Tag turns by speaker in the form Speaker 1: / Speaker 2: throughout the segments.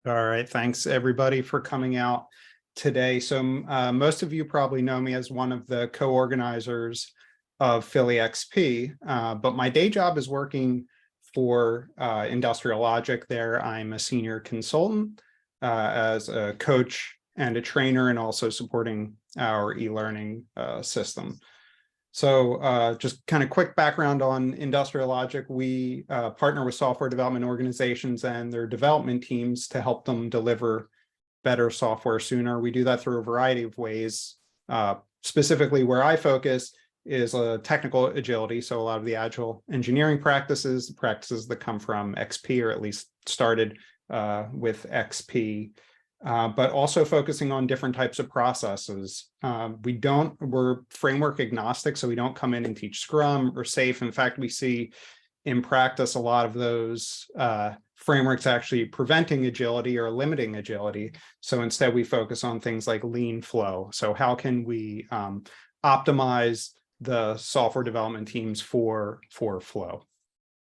Speaker 1: All right, thanks everybody for coming out today. So most of you probably know me as one of the co-organizers of PhillyXP, but my day job is working for Industrial Logic there. I'm a senior consultant as a coach and a trainer, and also supporting our e-learning system. So just kind of quick background on Industrial Logic. We partner with software development organizations and their development teams to help them deliver better software sooner. We do that through a variety of ways. Specifically, where I focus is technical agility. So a lot of the agile engineering practices, the practices that come from XP, or at least started with XP. But also focusing on different types of processes. We're framework agnostic, so we don't come in and teach Scrum or Safe. In fact, we see in practice a lot of those frameworks actually preventing agility or limiting agility. So instead we focus on things like lean flow. So how can we optimize the software development teams for flow?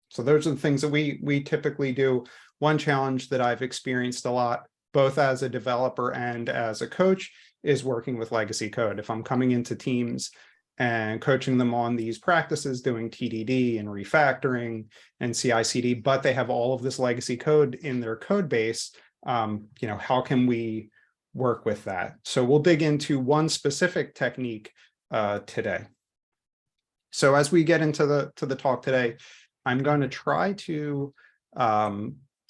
Speaker 1: So those are the things that we typically do. One challenge that I've experienced a lot, both as a developer and as a coach, is working with legacy code. If I'm coming into teams and coaching them on these practices, doing TDD and refactoring and CI/CD, but they have all of this legacy code in their code base, how can we work with that? So we'll dig into one specific technique today. So as we get into the talk today, I'm going to try to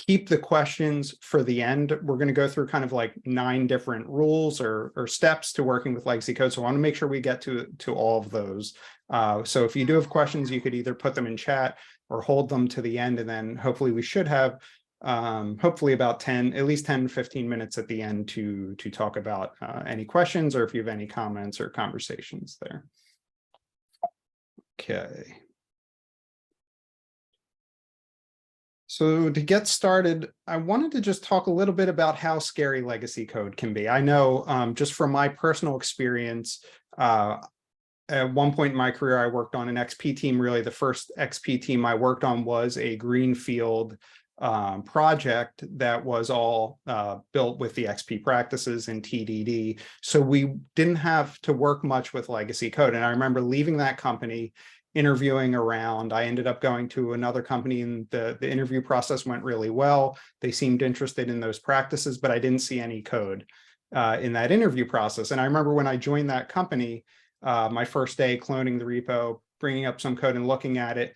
Speaker 1: keep the questions for the end. We're going to go through kind of like 9 different rules or steps to working with legacy code. So I want to make sure we get to all of those. So if you do have questions, you could either put them in chat or hold them to the end. And then hopefully we should have hopefully about at least 10 to 15 minutes at the end to talk about any questions, or if you have any comments or conversations there. Okay. So to get started, I wanted to just talk a little bit about how scary legacy code can be. I know just from my personal experience, at one point in my career, I worked on an XP team. Really, the first XP team I worked on was a greenfield project that was all built with the XP practices and TDD. So we didn't have to work much with legacy code. And I remember leaving that company, interviewing around. I ended up going to another company, and the interview process went really well. They seemed interested in those practices, but I didn't see any code in that interview process. And I remember when I joined that company, my first day cloning the repo, bringing up some code and looking at it,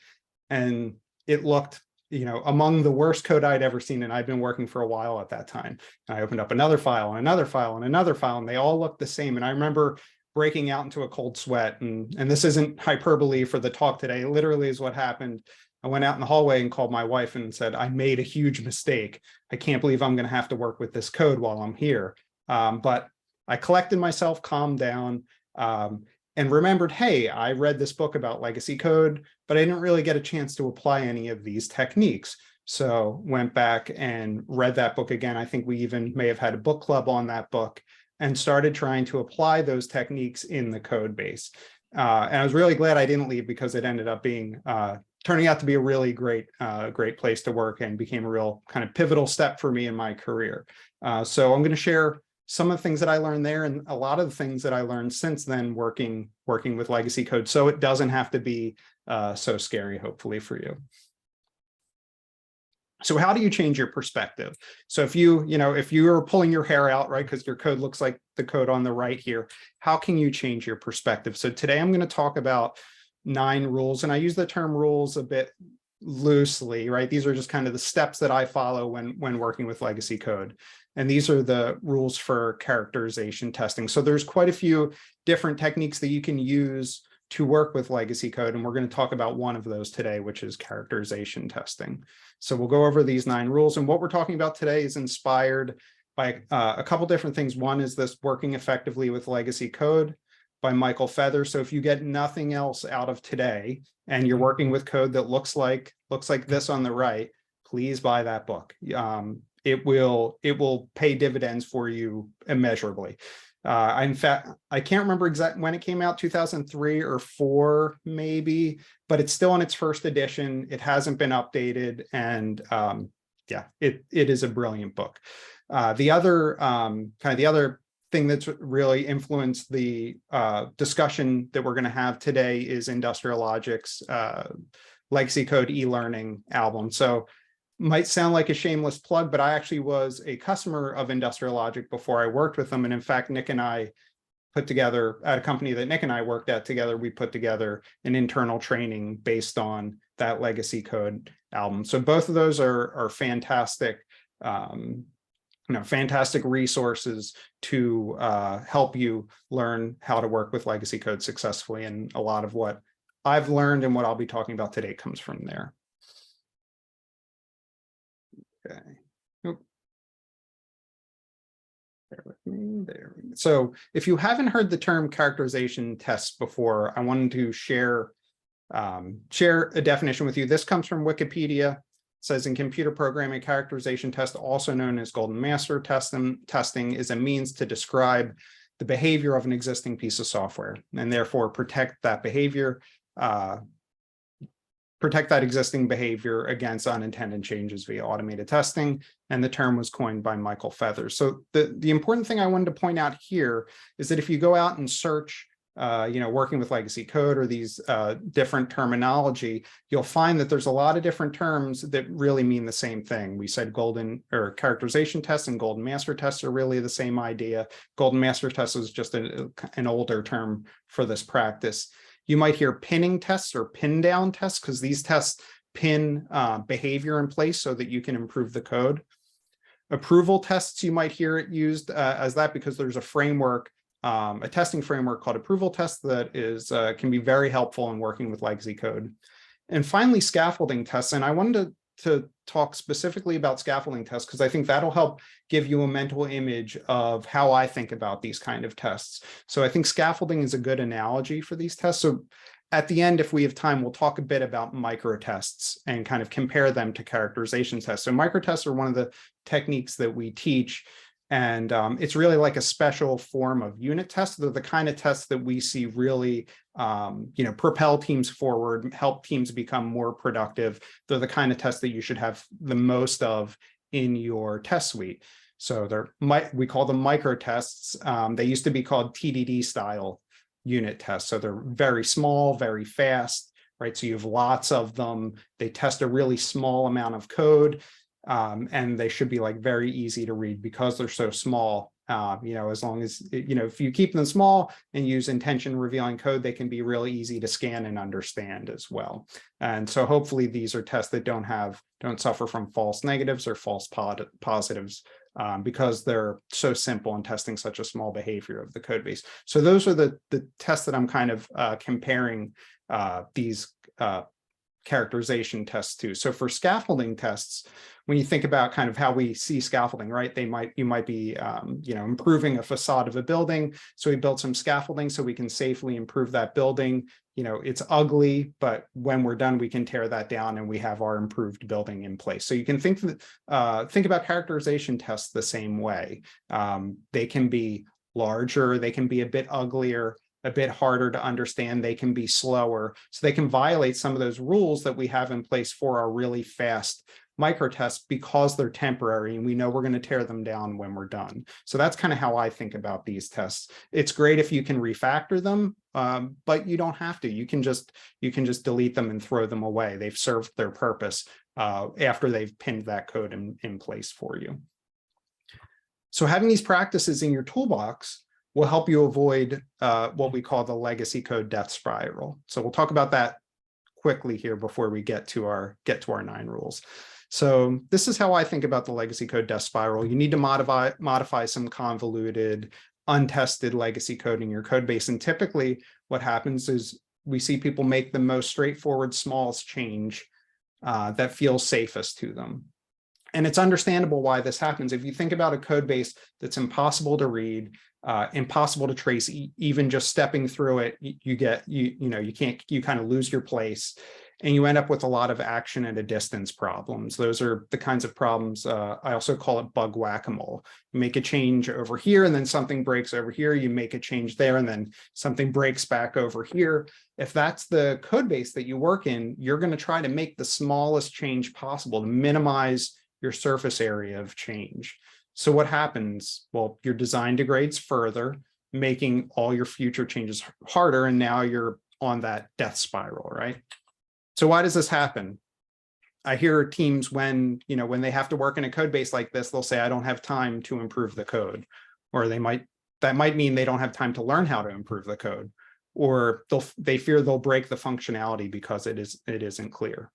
Speaker 1: and it looked, among the worst code I'd ever seen. And I'd been working for a while at that time. I opened up another file and another file and another file, and they all looked the same. And I remember breaking out into a cold sweat. And this isn't hyperbole for the talk today. It literally is what happened. I went out in the hallway and called my wife and said, I made a huge mistake. I can't believe I'm going to have to work with this code while I'm here. But I collected myself, calmed down, and remembered, hey, I read this book about legacy code, but I didn't really get a chance to apply any of these techniques. So went back and read that book again. I think we even may have had a book club on that book, and started trying to apply those techniques in the code base. And I was really glad I didn't leave, because it ended up being turning out to be a really great place to work, and became a real kind of pivotal step for me in my career. So I'm going to share some of the things that I learned there, and a lot of the things that I learned since then working with legacy code, so it doesn't have to be so scary, hopefully, for you. So how do you change your perspective? So if you're pulling your hair out, right, because your code looks like the code on the right here, how can you change your perspective? So today I'm going to talk about 9 rules, and I use the term rules a bit loosely, right? These are just kind of the steps that I follow when working with legacy code. And these are the rules for characterization testing. So there's quite a few different techniques that you can use to work with legacy code. And we're going to talk about one of those today, which is characterization testing. So we'll go over these 9 rules. And what we're talking about today is inspired by a couple different things. One is this Working Effectively with Legacy Code by Michael Feather. So if you get nothing else out of today, and you're working with code that looks like this on the right, please buy that book. It will pay dividends for you immeasurably. In fact, I can't remember exactly when it came out, 2003 or 4 maybe, but it's still in its first edition. It hasn't been updated, and yeah, it is a brilliant book. The other the other thing that's really influenced the discussion that we're going to have today is Industrial Logic's Legacy Code e-learning album. So might sound like a shameless plug, but I actually was a customer of Industrial Logic before I worked with them. And in fact, Nick and I put together at a company that Nick and I worked at together, we put together an internal training based on that Legacy Code album. So both of those are fantastic, fantastic resources to help you learn how to work with legacy code successfully. And a lot of what I've learned and what I'll be talking about today comes from there. Okay. Oop. Bear with me there. So if you haven't heard the term characterization tests before, I wanted to share a definition with you. This comes from Wikipedia. It says in computer programming, characterization test, also known as golden master testing, is a means to describe the behavior of an existing piece of software and therefore protect that behavior, protect that existing behavior against unintended changes via automated testing. And the term was coined by Michael Feathers. So the important thing I wanted to point out here is that if you go out and search working with legacy code or these different terminology, you'll find that there's a lot of different terms that really mean the same thing. We said golden or characterization test and golden master tests are really the same idea. Golden master test is just an older term for this practice. You might hear pinning tests or pin down tests because these tests pin behavior in place so that you can improve the code. Approval tests, you might hear it used as that because there's a framework, a testing framework called approval tests that is can be very helpful in working with legacy code. And finally, scaffolding tests. And I wanted to talk specifically about scaffolding tests because I think that'll help give you a mental image of how I think about these kind of tests. So I think scaffolding is a good analogy for these tests. So at the end, if we have time, we'll talk a bit about microtests and kind of compare them to characterization tests. So microtests are one of the techniques that we teach. And it's really like a special form of unit tests. They're the kind of tests that we see really, propel teams forward, help teams become more productive. They're the kind of tests that you should have the most of in your test suite. So we call them microtests. They used to be called TDD style unit tests. So they're very small, very fast, right? So you have lots of them. They test a really small amount of code. And they should be like very easy to read because they're so small. As long as, if you keep them small and use intention revealing code, they can be really easy to scan and understand as well. And so hopefully these are tests that don't suffer from false negatives or false positives because they're so simple and testing such a small behavior of the code base. So those are the tests that I'm kind of comparing these characterization tests to. So for scaffolding tests, when you think about kind of how we see scaffolding, right? You might be, improving a facade of a building. So we built some scaffolding so we can safely improve that building. It's ugly, but when we're done, we can tear that down and we have our improved building in place. So you can think about characterization tests the same way. They can be larger, they can be a bit uglier, a bit harder to understand, they can be slower. So they can violate some of those rules that we have in place for our really fast microtests because they're temporary and we know we're going to tear them down when we're done. So that's kind of how I think about these tests. It's great if you can refactor them, but you don't have to. You can just delete them and throw them away. They've served their purpose after they've pinned that code in place for you. So having these practices in your toolbox will help you avoid what we call the legacy code death spiral. So we'll talk about that quickly here before we get to our 9 rules. So this is how I think about the legacy code death spiral. You need to modify some convoluted, untested legacy code in your code base. And typically what happens is we see people make the most straightforward, smallest change that feels safest to them. And it's understandable why this happens. If you think about a code base that's impossible to read, impossible to trace, even just stepping through it, you kind of lose your place and you end up with a lot of action at a distance problems. Those are the kinds of problems, I also call it bug whack-a-mole. You make a change over here and then something breaks over here, you make a change there and then something breaks back over here. If that's the code base that you work in, you're going to try to make the smallest change possible to minimize your surface area of change. So what happens? Well, your design degrades further, making all your future changes harder, and now you're on that death spiral, right? So why does this happen? I hear teams when they have to work in a code base like this, they'll say, I don't have time to improve the code, or that might mean they don't have time to learn how to improve the code, or they fear they'll break the functionality because it isn't clear.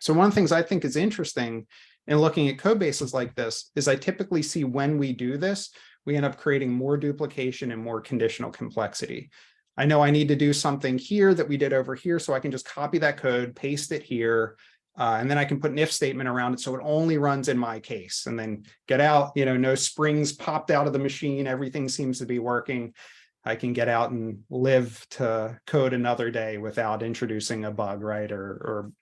Speaker 1: So one of the things I think is interesting in looking at code bases like this is I typically see when we do this, we end up creating more duplication and more conditional complexity. I know I need to do something here that we did over here, so I can just copy that code, paste it here, and then I can put an if statement around it so it only runs in my case, and then get out, no springs popped out of the machine, everything seems to be working. I can get out and live to code another day without introducing a bug, right, or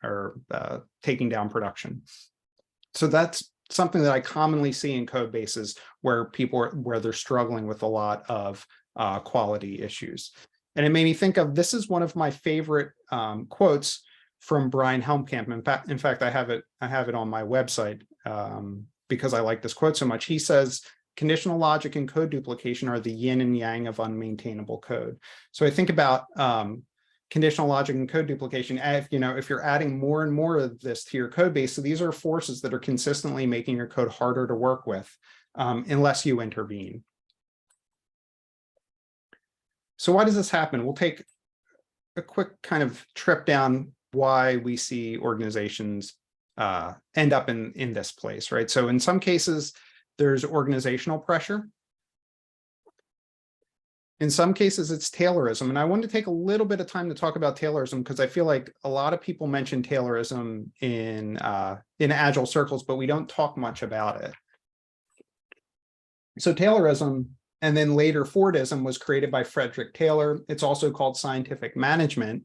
Speaker 1: taking down production. So that's something that I commonly see in code bases where they're struggling with a lot of quality issues. And it made me think of, this is one of my favorite quotes from Brian Helmkamp. In fact, I have it on my website because I like this quote so much. He says, conditional logic and code duplication are the yin and yang of unmaintainable code. So I think about conditional logic and code duplication. If you're adding more and more of this to your code base, so these are forces that are consistently making your code harder to work with unless you intervene. So why does this happen? We'll take a quick kind of trip down why we see organizations end up in this place, right? So in some cases, there's organizational pressure. In some cases, it's Taylorism. And I wanted to take a little bit of time to talk about Taylorism because I feel like a lot of people mention Taylorism in Agile circles, but we don't talk much about it. So Taylorism, and then later Fordism, was created by Frederick Taylor. It's also called scientific management.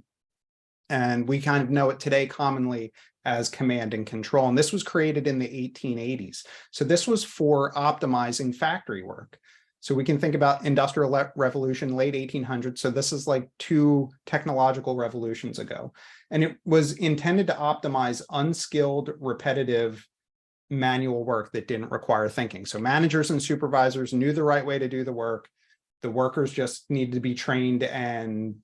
Speaker 1: And we kind of know it today commonly as command and control. And this was created in the 1880s. So this was for optimizing factory work. So we can think about Industrial Revolution, late 1800s. So this is like 2 technological revolutions ago. And it was intended to optimize unskilled, repetitive manual work that didn't require thinking. So managers and supervisors knew the right way to do the work. The workers just needed to be trained and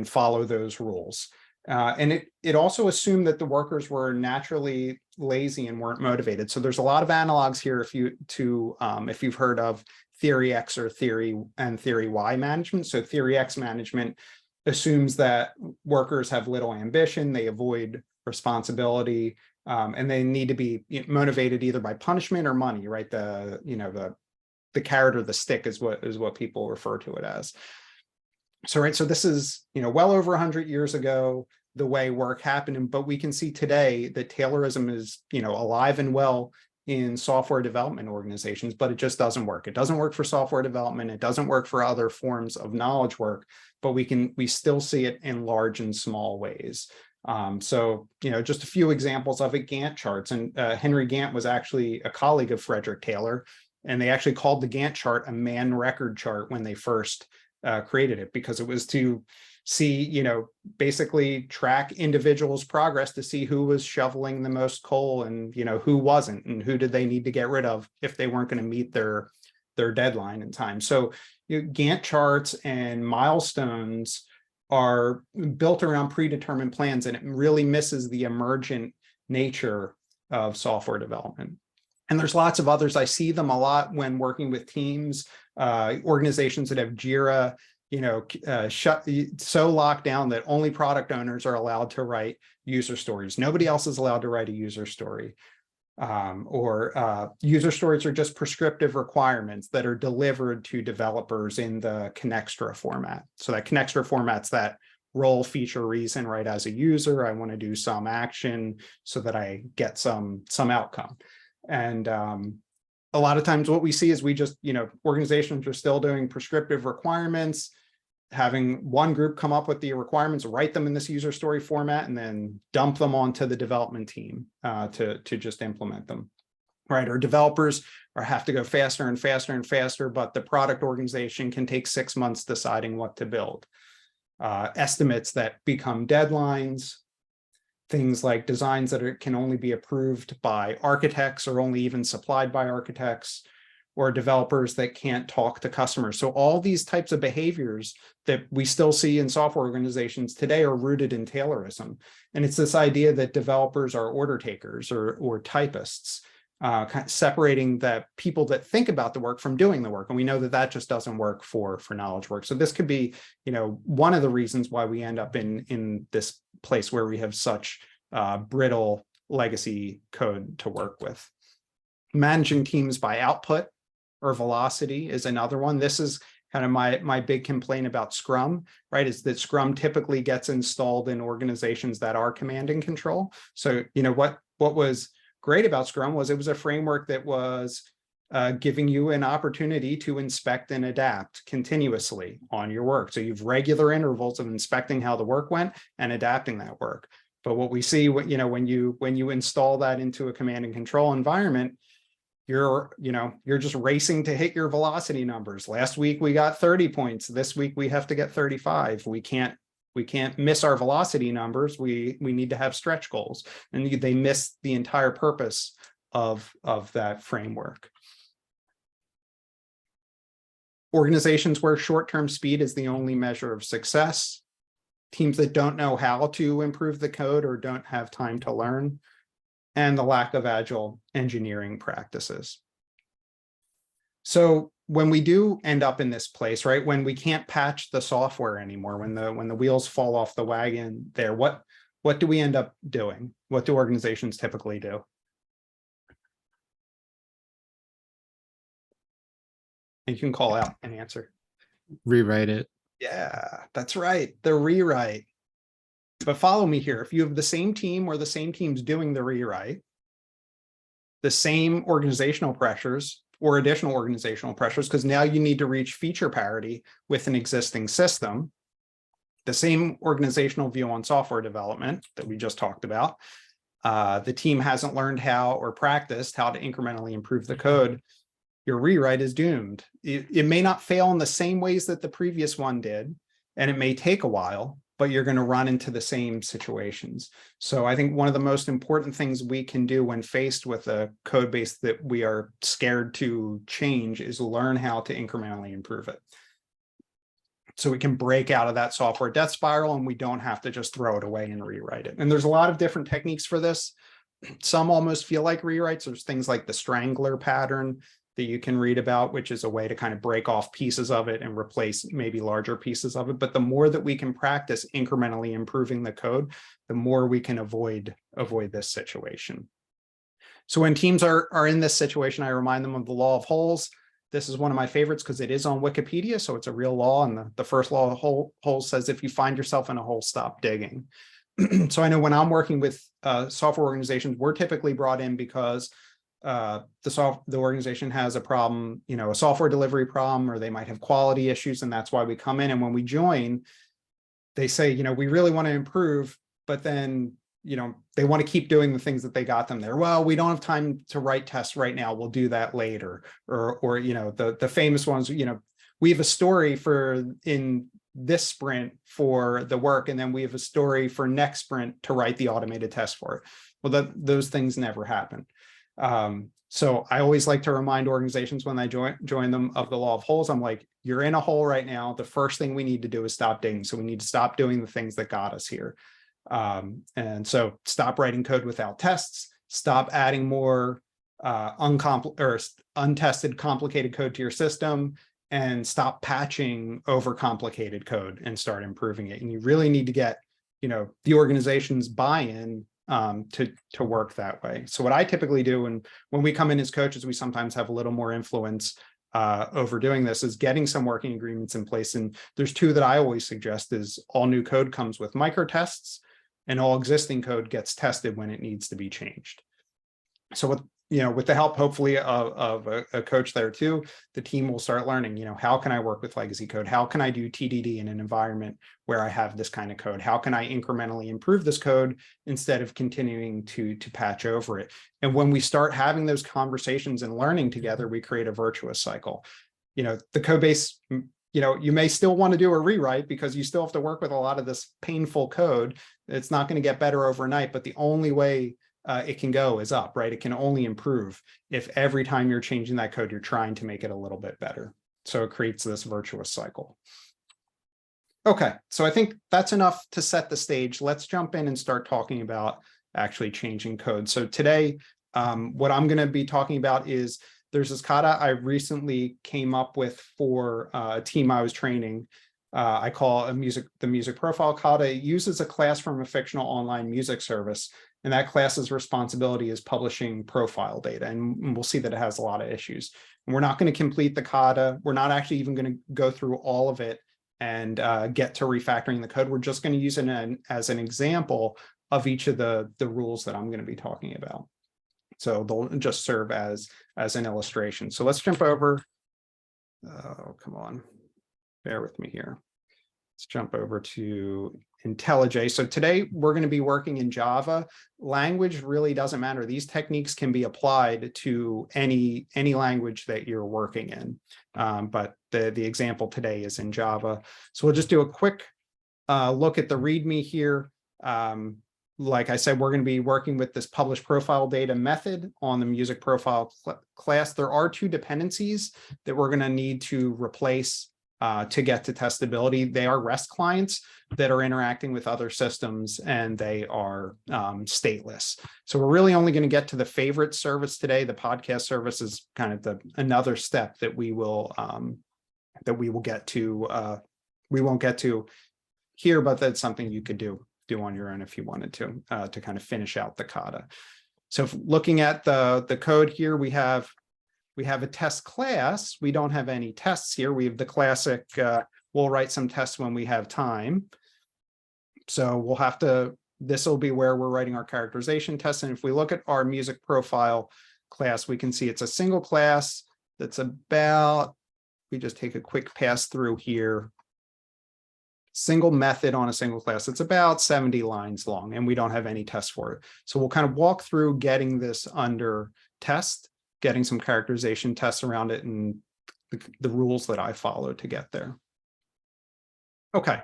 Speaker 1: follow those rules. And it also assumed that the workers were naturally lazy and weren't motivated. So there's a lot of analogs here if you've heard of theory X or theory Y management. So theory X management assumes that workers have little ambition, they avoid responsibility, and they need to be motivated either by punishment or money, right? The carrot or the stick is what people refer to it as. So, right, so this is, well over 100 years ago, the way work happened, but we can see today that Taylorism is, alive and well in software development organizations, but it just doesn't work. It doesn't work for software development. It doesn't work for other forms of knowledge work, but we still see it in large and small ways. So, just a few examples of it, Gantt charts. And Henry Gantt was actually a colleague of Frederick Taylor, and they actually called the Gantt chart a man record chart when they first created it, because it was to see, basically track individuals' progress to see who was shoveling the most coal and, who wasn't, and who did they need to get rid of if they weren't going to meet their deadline in time. So Gantt charts and milestones are built around predetermined plans, and it really misses the emergent nature of software development. And there's lots of others. I see them a lot when working with teams, organizations that have Jira, so locked down that only product owners are allowed to write user stories. Nobody else is allowed to write a user story. Or user stories are just prescriptive requirements that are delivered to developers in the Connextra format. So that Connextra format's that role, feature, reason, right? As a user, I want to do some action so that I get some outcome. And a lot of times what we see is organizations are still doing prescriptive requirements, having one group come up with the requirements, write them in this user story format, and then dump them onto the development team to just implement them, right? Or developers have to go faster and faster and faster, but the product organization can take 6 months deciding what to build. Estimates that become deadlines. things like designs that can only be approved by architects or only even supplied by architects, or developers that can't talk to customers. So all these types of behaviors that we still see in software organizations today are rooted in Taylorism. And it's this idea that developers are order takers or typists, kind of separating the people that think about the work from doing the work. And we know that that just doesn't work for knowledge work. So this could be, one of the reasons why we end up in this place where we have such brittle legacy code to work with. Managing teams by output or velocity is another one. This is kind of my big complaint about Scrum, right? Is that Scrum typically gets installed in organizations that are command and control. So, what was great about Scrum was it was a framework that was giving you an opportunity to inspect and adapt continuously on your work. So you've regular intervals of inspecting how the work went and adapting that work. But what we see, when you install that into a command and control environment, you're just racing to hit your velocity numbers. Last week we got 30 points. This week we have to get 35. We can't miss our velocity numbers. We need to have stretch goals, and they miss the entire purpose of that framework. Organizations where short-term speed is the only measure of success. Teams that don't know how to improve the code or don't have time to learn. And the lack of agile engineering practices. So when we do end up in this place, right, when we can't patch the software anymore, when the wheels fall off the wagon there, what do we end up doing? What do organizations typically do? And you can call out an answer.
Speaker 2: Rewrite it.
Speaker 1: Yeah, that's right. The rewrite. But follow me here. If you have the same team or the same team's doing the rewrite, the same organizational pressures or additional organizational pressures, because now you need to reach feature parity with an existing system, the same organizational view on software development that we just talked about, the team hasn't learned how or practiced how to incrementally improve the code, your rewrite is doomed. It may not fail in the same ways that the previous one did, and it may take a while, but you're going to run into the same situations. So I think one of the most important things we can do when faced with a code base that we are scared to change is learn how to incrementally improve it. So we can break out of that software death spiral and we don't have to just throw it away and rewrite it. And there's a lot of different techniques for this. Some almost feel like rewrites. There's things like the strangler pattern that you can read about, which is a way to kind of break off pieces of it and replace maybe larger pieces of it. But the more that we can practice incrementally improving the code, the more we can avoid this situation. So when teams are in this situation, I remind them of the law of holes. This is one of my favorites because it is on Wikipedia, so it's a real law. And the first law of holes says, if you find yourself in a hole, stop digging. So I know when I'm working with software organizations, we're typically brought in because the organization has a problem, a software delivery problem, or they might have quality issues, and that's why we come in. And when we join, they say, we really want to improve, but then, they want to keep doing the things that they got them there. Well, we don't have time to write tests right now. We'll do that later. Or the famous ones, we have a story for in this sprint for the work, and then we have a story for next sprint to write the automated test for it. Well, those things never happen. So I always like to remind organizations when I join them of the law of holes. I'm like, you're in a hole right now. The first thing we need to do is stop digging. So we need to stop doing the things that got us here. And so stop writing code without tests, stop adding more untested complicated code to your system, and stop patching overcomplicated code and start improving it. And you really need to get, the organization's buy-in to work that way. So what I typically do, and when we come in as coaches, we sometimes have a little more influence over doing this, is getting some working agreements in place. And there's two that I always suggest: is all new code comes with microtests, and all existing code gets tested when it needs to be changed. So with the help, hopefully, of a coach there too, the team will start learning, how can I work with legacy code? How can I do TDD in an environment where I have this kind of code? How can I incrementally improve this code instead of continuing to patch over it? And when we start having those conversations and learning together, we create a virtuous cycle. The code base you may still want to do a rewrite because you still have to work with a lot of this painful code. It's not going to get better overnight, but the only way it can go is up, right? It can only improve if every time you're changing that code, you're trying to make it a little bit better. So it creates this virtuous cycle. Okay, so I think that's enough to set the stage. Let's jump in and start talking about actually changing code. So today, what I'm going to be talking about is there's this kata I recently came up with for a team I was training. I call the music profile kata. It uses a class from a fictional online music service, and that class's responsibility is publishing profile data. And we'll see that it has a lot of issues. And we're not going to complete the kata. We're not actually even going to go through all of it and get to refactoring the code. We're just going to use it as an example of each of the rules that I'm going to be talking about. So they'll just serve as an illustration. So let's jump over. Oh, come on. Bear with me here. Let's jump over to IntelliJ. So today we're going to be working in Java. Language really doesn't matter. These techniques can be applied to any language that you're working in. But the example today is in Java. So we'll just do a quick look at the README here. Like I said, we're going to be working with this publish profile data method on the music profile class. There are two dependencies that we're going to need to replace to get to testability. They are REST clients that are interacting with other systems, and they are stateless. So we're really only going to get to the favorite service today. The podcast service is kind of another step that we will get to. We won't get to here, but that's something you could do on your own if you wanted to kind of finish out the kata. So looking at the code here, we have a test class. We don't have any tests here. We have the classic, we'll write some tests when we have time. So we'll have to, this will be where we're writing our characterization tests. And if we look at our music profile class, we can see it's a single class that's about, we just take a quick pass through here. Single method on a single class. It's about 70 lines long, and we don't have any tests for it. So we'll kind of walk through getting this under test, getting some characterization tests around it, and the rules that I follow to get there. Okay.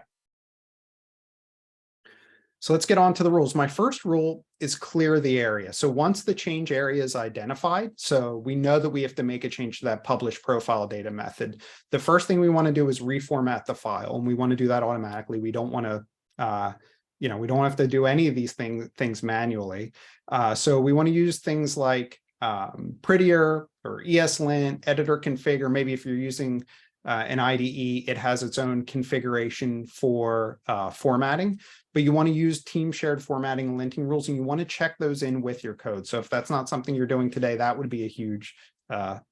Speaker 1: So let's get on to the rules. My first rule is clear the area. So once the change area is identified, so we know that we have to make a change to that publish profile data method. The first thing we want to do is reformat the file, and we want to do that automatically. We don't want to, we don't have to do any of these things manually. So we want to use things like Prettier or ESLint, editor configure. Maybe if you're using an IDE, it has its own configuration for formatting, but you want to use team shared formatting and linting rules, and you want to check those in with your code. So if that's not something you're doing today, that would be a huge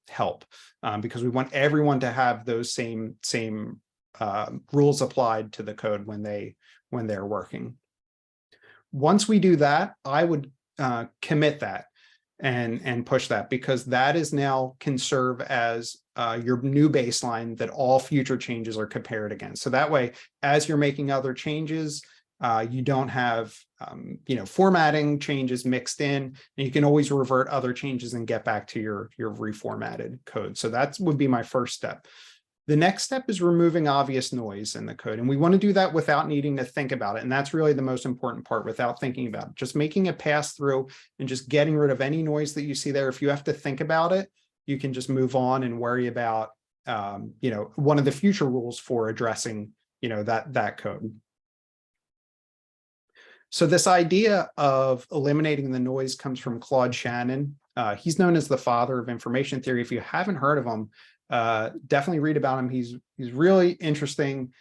Speaker 1: help, because we want everyone to have those same rules applied to the code when they're working. Once we do that, I would commit that and push that, because that is now can serve as your new baseline that all future changes are compared against. So that way, as you're making other changes, you don't have formatting changes mixed in, and you can always revert other changes and get back to your reformatted code. So that would be my first step. The next step is removing obvious noise in the code, and we want to do that without needing to think about it. And that's really the most important part, without thinking about it. Just making a pass through and just getting rid of any noise that you see there. If you have to think about it, you can just move on and worry about one of the future rules for addressing that code. So this idea of eliminating the noise comes from Claude Shannon. He's known as the father of information theory. If you haven't heard of him, definitely read about him. He's really interesting.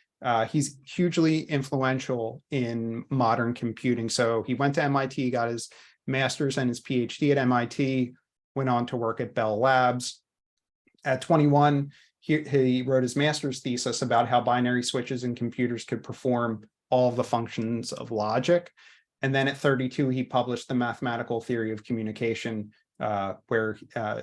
Speaker 1: He's hugely influential in modern computing. So he went to MIT, got his master's and his PhD at MIT, went on to work at Bell Labs. At 21, he wrote his master's thesis about how binary switches in computers could perform all of the functions of logic. And then at 32, he published The Mathematical Theory of Communication, where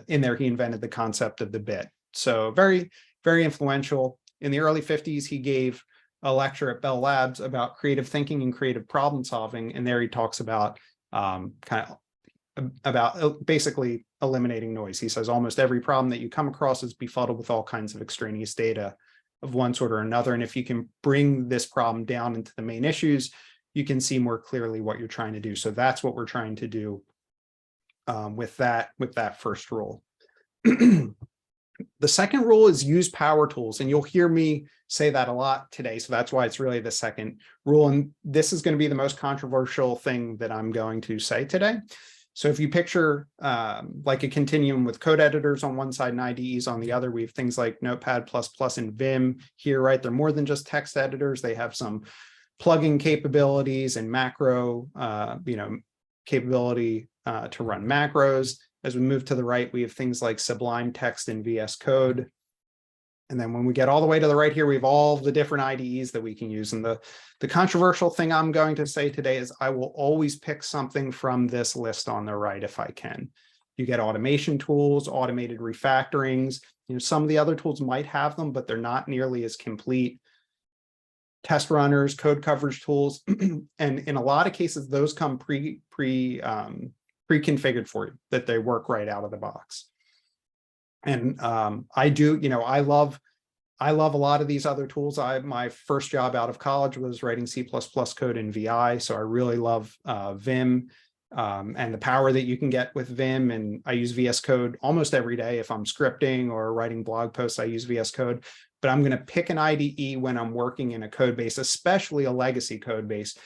Speaker 1: in there he invented the concept of the bit. So very, very influential. In the early 50s, he gave a lecture at Bell Labs about creative thinking and creative problem solving. And there he talks about basically eliminating noise. He says almost every problem that you come across is befuddled with all kinds of extraneous data. of one sort or another. And if you can bring this problem down into the main issues, you can see more clearly what you're trying to do. So that's what we're trying to do with that first rule. The second rule is use power tools, and you'll hear me say that a lot today. So that's why it's really the second rule. And this is going to be the most controversial thing that I'm going to say today. So if you picture like a continuum with code editors on one side and IDEs on the other, we have things like Notepad++ and Vim here, right? They're more than just text editors. They have some plugin capabilities and macro, capability to run macros. As we move to the right, we have things like Sublime Text and VS Code. And then when we get all the way to the right here, we have all the different IDEs that we can use. And the controversial thing I'm going to say today is I will always pick something from this list on the right if I can. You get automation tools, automated refactorings. Some of the other tools might have them, but they're not nearly as complete. Test runners, code coverage tools. And in a lot of cases, those come pre-configured for you, that they work right out of the box. And I love a lot of these other tools. My first job out of college was writing C++ code in VI, so I really love Vim and the power that you can get with Vim. And I use VS Code almost every day. If I'm scripting or writing blog posts, I use VS Code. But I'm going to pick an IDE when I'm working in a code base, especially a legacy code base,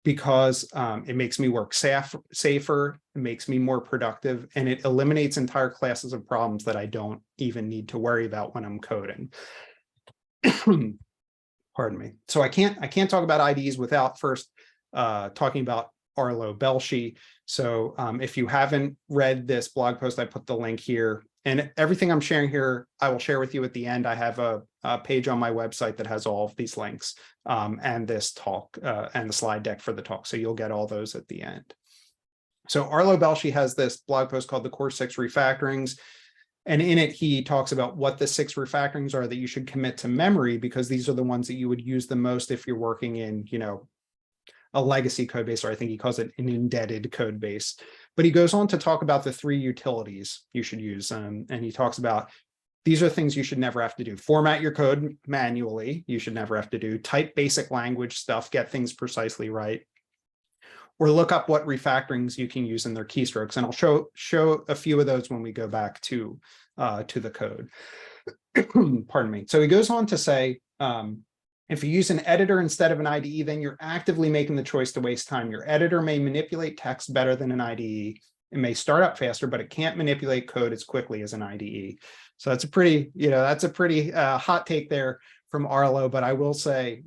Speaker 1: because it makes me work safer, it makes me more productive, and it eliminates entire classes of problems that I don't even need to worry about when I'm coding. Pardon me. So I can't talk about IDEs without first talking about Arlo Belshi. So if you haven't read this blog post, I put the link here. And everything I'm sharing here, I will share with you at the end. I have a page on my website that has all of these links and this talk and the slide deck for the talk. So you'll get all those at the end. So Arlo Belshi has this blog post called the Core 6 Refactorings. And in it, he talks about what the 6 refactorings are that you should commit to memory, because these are the ones that you would use the most if you're working in, a legacy code base, or I think he calls it an indebted code base. But he goes on to talk about the 3 utilities you should use. And he talks about these are things you should never have to do. Format your code manually. You should never have to do. Type basic language stuff, get things precisely right. Or look up what refactorings you can use in their keystrokes. And I'll show a few of those when we go back to the code. Pardon me. So he goes on to say, if you use an editor instead of an IDE, then you're actively making the choice to waste time. Your editor may manipulate text better than an IDE. It may start up faster, but it can't manipulate code as quickly as an IDE. So that's a pretty, hot take there from Arlo. But I will say,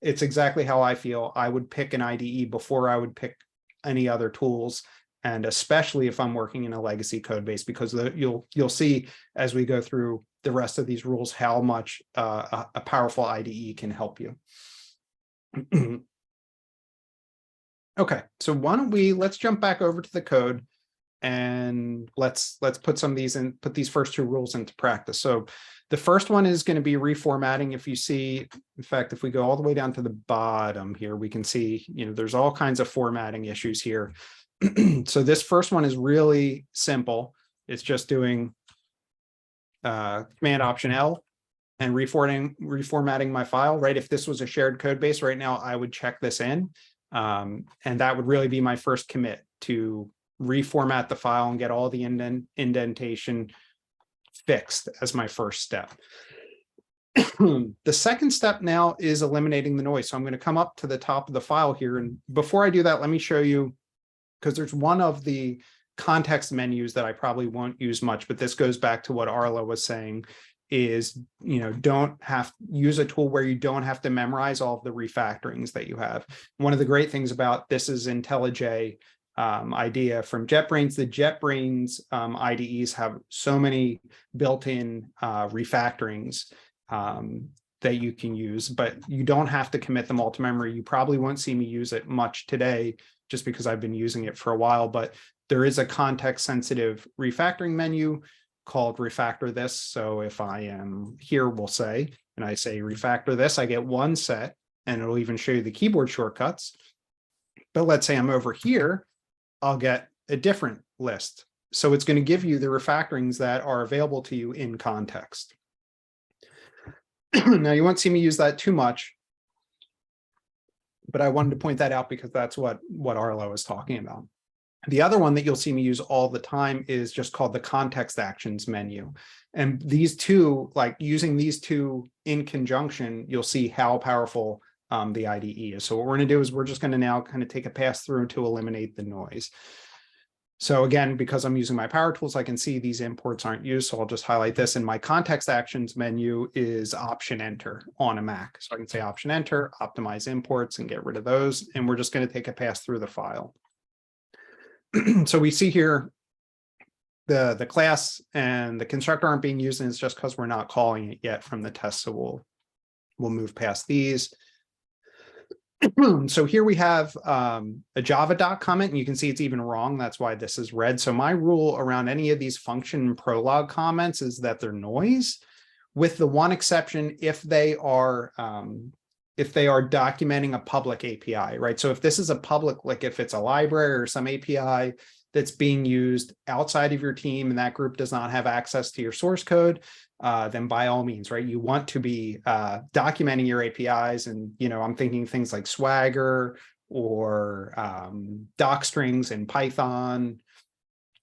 Speaker 1: it's exactly how I feel. I would pick an IDE before I would pick any other tools, and especially if I'm working in a legacy code base, because you'll see as we go through the rest of these rules how much a powerful IDE can help you. Okay, so let's jump back over to the code, and let's put some of these in, put these first 2 rules into practice. So the first one is going to be reformatting. If you see, in fact, if we go all the way down to the bottom here, we can see, there's all kinds of formatting issues here. So this first one is really simple. It's just doing Command Option L and reformatting my file, right? If this was a shared code base right now, I would check this in. And that would really be my first commit, to reformat the file and get all the indentation fixed as my first step. The second step now is eliminating the noise. So I'm going to come up to the top of the file here. And before I do that, let me show you, because there's one of the context menus that I probably won't use much, but this goes back to what Arlo was saying, is, use a tool where you don't have to memorize all of the refactorings that you have. One of the great things about this is IntelliJ idea from JetBrains. The JetBrains IDEs have so many built-in refactorings that you can use, but you don't have to commit them all to memory. You probably won't see me use it much today, just because I've been using it for a while, but there is a context-sensitive refactoring menu called refactor this. So if I am here, we'll say, and I say refactor this, I get one set, and it'll even show you the keyboard shortcuts. But let's say I'm over here, I'll get a different list. So it's going to give you the refactorings that are available to you in context. Now, you won't see me use that too much, but I wanted to point that out because that's what Arlo is talking about. The other one that you'll see me use all the time is just called the context actions menu. And these two, like using these two in conjunction, you'll see how powerful the IDE is. So what we're going to do is we're just going to now kind of take a pass through to eliminate the noise. So again, because I'm using my power tools, I can see these imports aren't used. So I'll just highlight this. And my context actions menu is Option Enter on a Mac. So I can say Option Enter, optimize imports, and get rid of those. And we're just going to take a pass through the file. So we see here the class and the constructor aren't being used, and it's just because we're not calling it yet from the test. So we'll move past these. So here we have a Java doc comment, and you can see it's even wrong. That's why this is red. So my rule around any of these function prologue comments is that they're noise, with the one exception if they are documenting a public API, right? So if this is a public, like if it's a library or some API that's being used outside of your team and that group does not have access to your source code, then by all means, right, you want to be documenting your APIs. And, you know, I'm thinking things like Swagger or doc strings in Python,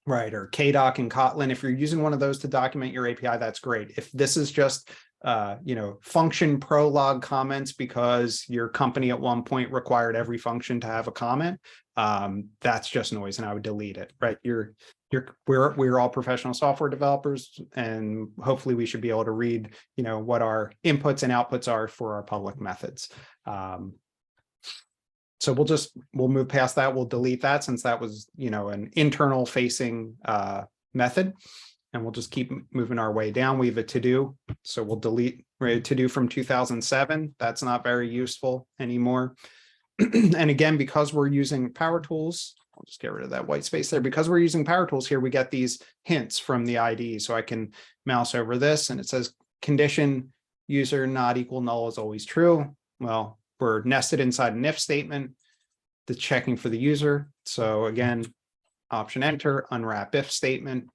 Speaker 1: right, or kdoc in Kotlin. If you're using one of those to document your API, that's great. If this is just you know, function prologue comments because your company at one point required every function to have a comment, that's just noise, and I would delete it, right? We're all professional software developers, and hopefully we should be able to read, you know, what our inputs and outputs are for our public methods. So we'll move past that. We'll delete that since that was, you know, an internal facing method. And we'll just keep moving our way down. We have a to-do, so we'll delete to-do from 2007. That's not very useful anymore. And again, because we're using power tools, I'll just get rid of that white space there. Because we're using power tools here, we get these hints from the IDE. So I can mouse over this and it says condition user not equal null is always true. Well, we're nested inside an if statement that's checking for the user. So again, Option Enter, unwrap if statement,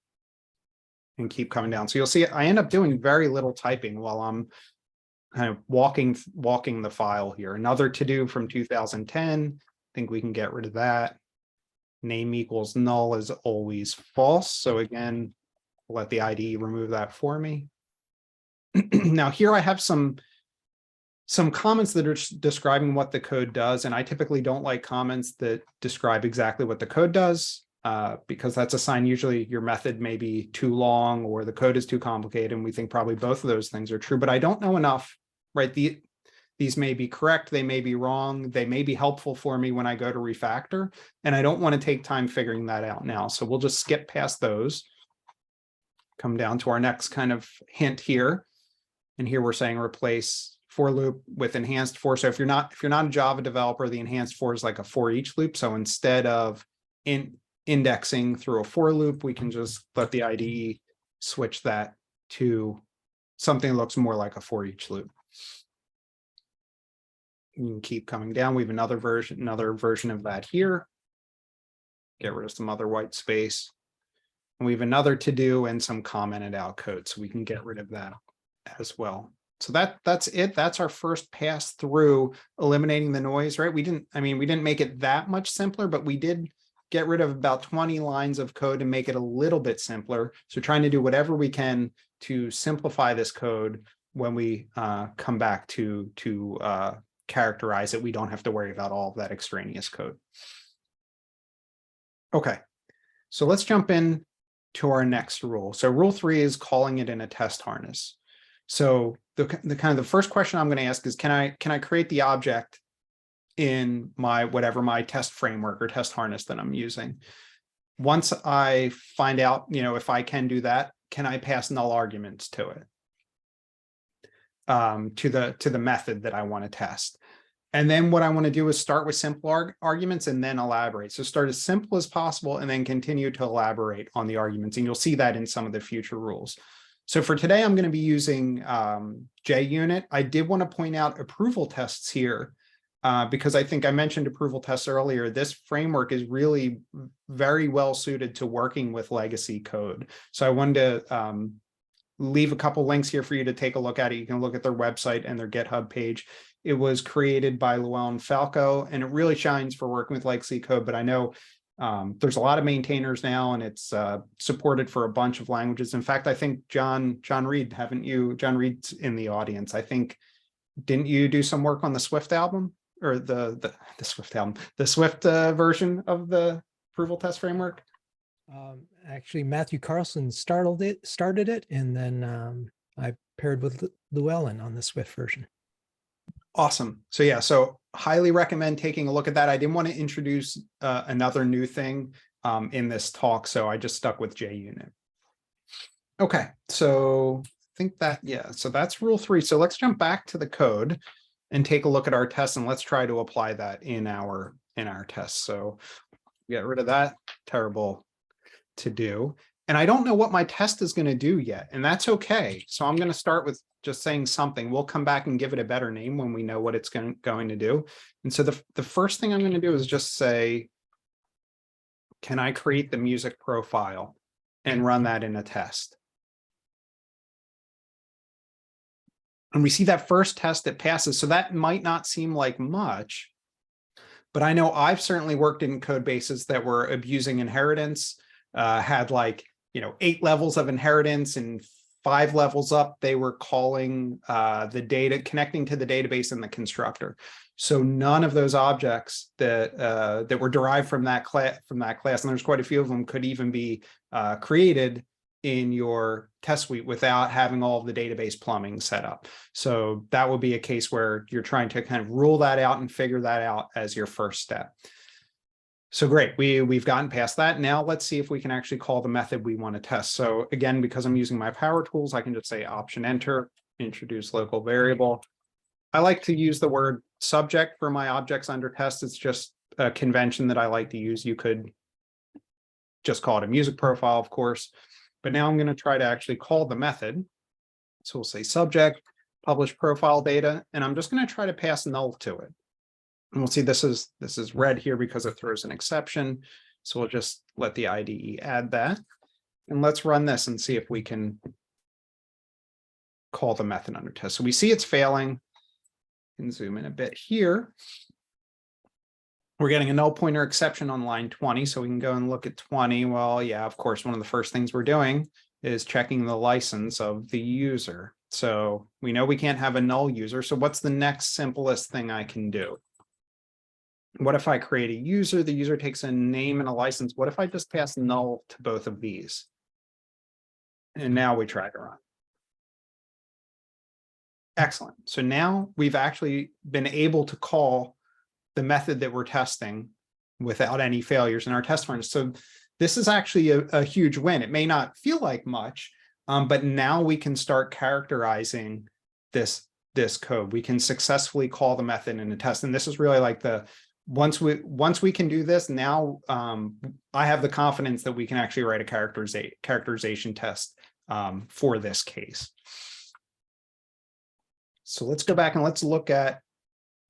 Speaker 1: and keep coming down. So you'll see I end up doing very little typing while I'm kind of walking the file here. Another to-do from 2010. I think we can get rid of that. Name equals null is always false. So again, let the IDE remove that for me. Now here I have some comments that are describing what the code does. And I typically don't like comments that describe exactly what the code does. Because that's a sign usually your method may be too long or the code is too complicated. And we think probably both of those things are true, but I don't know enough, right? These may be correct. They may be wrong. They may be helpful for me when I go to refactor. And I don't want to take time figuring that out now. So we'll just skip past those. Come down to our next kind of hint here. And here we're saying replace for loop with enhanced for. So if you're not a Java developer, the enhanced for is like a for each loop. So instead of indexing through a for loop, we can just let the IDE switch that to something that looks more like a for each loop. You can keep coming down. We have another version of that here. Get rid of some other white space. And we have another to do and some commented out code, so we can get rid of that as well. So that's it. That's our first pass through eliminating the noise, right? We didn't make it that much simpler, but we did get rid of about 20 lines of code and make it a little bit simpler. So trying to do whatever we can to simplify this code when we come back to characterize it. We don't have to worry about all of that extraneous code. Okay, so let's jump in to our next rule. So rule 3 is calling it in a test harness. So the kind of the first question I'm going to ask is, can I create the object in my test framework or test harness that I'm using? Once I find out, if I can do that, can I pass null arguments to it, to the method that I want to test? And then what I want to do is start with simple arguments and then elaborate. So start as simple as possible and then continue to elaborate on the arguments. And you'll see that in some of the future rules. So for today, I'm going to be using JUnit. I did want to point out approval tests here, because I think I mentioned approval tests earlier. This framework is really very well suited to working with legacy code. So I wanted to leave a couple links here for you to take a look at it. You can look at their website and their GitHub page. It was created by Llewellyn Falco, and it really shines for working with legacy code. But I know there's a lot of maintainers now, and it's supported for a bunch of languages. In fact, I think John Reed, haven't you? John Reed's in the audience. I think, didn't you do some work on the Swift album, or the Swift album, the Swift version of the approval test framework?
Speaker 2: Actually, Matthew Carlson started it, and then I paired with Llewellyn on the Swift version.
Speaker 1: Awesome. So yeah, so highly recommend taking a look at that. I didn't want to introduce another new thing in this talk, so I just stuck with JUnit. Okay, so I think that, yeah, so that's rule 3. So let's jump back to the code and take a look at our tests, and let's try to apply that in our tests. So get rid of that, terrible to do. And I don't know what my test is going to do yet, and that's okay. So I'm going to start with just saying something. We'll come back and give it a better name when we know what it's going to do. And so the first thing I'm going to do is just say, can I create the music profile and run that in a test? And we see that first test that passes. So that might not seem like much, but I know I've certainly worked in code bases that were abusing inheritance, had like, 8 levels of inheritance, and 5 levels up, they were calling the data, connecting to the database in the constructor. So none of those objects that were derived from that class, and there's quite a few of them, could even be created in your test suite without having all of the database plumbing set up. So that would be a case where you're trying to kind of rule that out and figure that out as your first step. So great, we've gotten past that. Now let's see if we can actually call the method we want to test. So again, because I'm using my power tools, I can just say option enter, introduce local variable. I like to use the word subject for my objects under test. It's just a convention that I like to use. You could just call it a music profile, of course, but now I'm going to try to actually call the method. So we'll say subject, publish profile data, and I'm just going to try to pass null to it. And we'll see this is red here because it throws an exception. So we'll just let the IDE add that. And let's run this and see if we can call the method under test. So we see it's failing. Can zoom in a bit here. We're getting a null pointer exception on line 20. So we can go and look at 20. Well, yeah, of course, one of the first things we're doing is checking the license of the user. So we know we can't have a null user. So what's the next simplest thing I can do? What if I create a user? The user takes a name and a license. What if I just pass null to both of these? And now we try to run. Excellent. So now we've actually been able to call the method that we're testing without any failures in our test furnace. So this is actually a huge win. It may not feel like much, but now we can start characterizing this code. We can successfully call the method in a test. And this is really like once we can do this, now I have the confidence that we can actually write a characterization test for this case. So let's go back and let's look at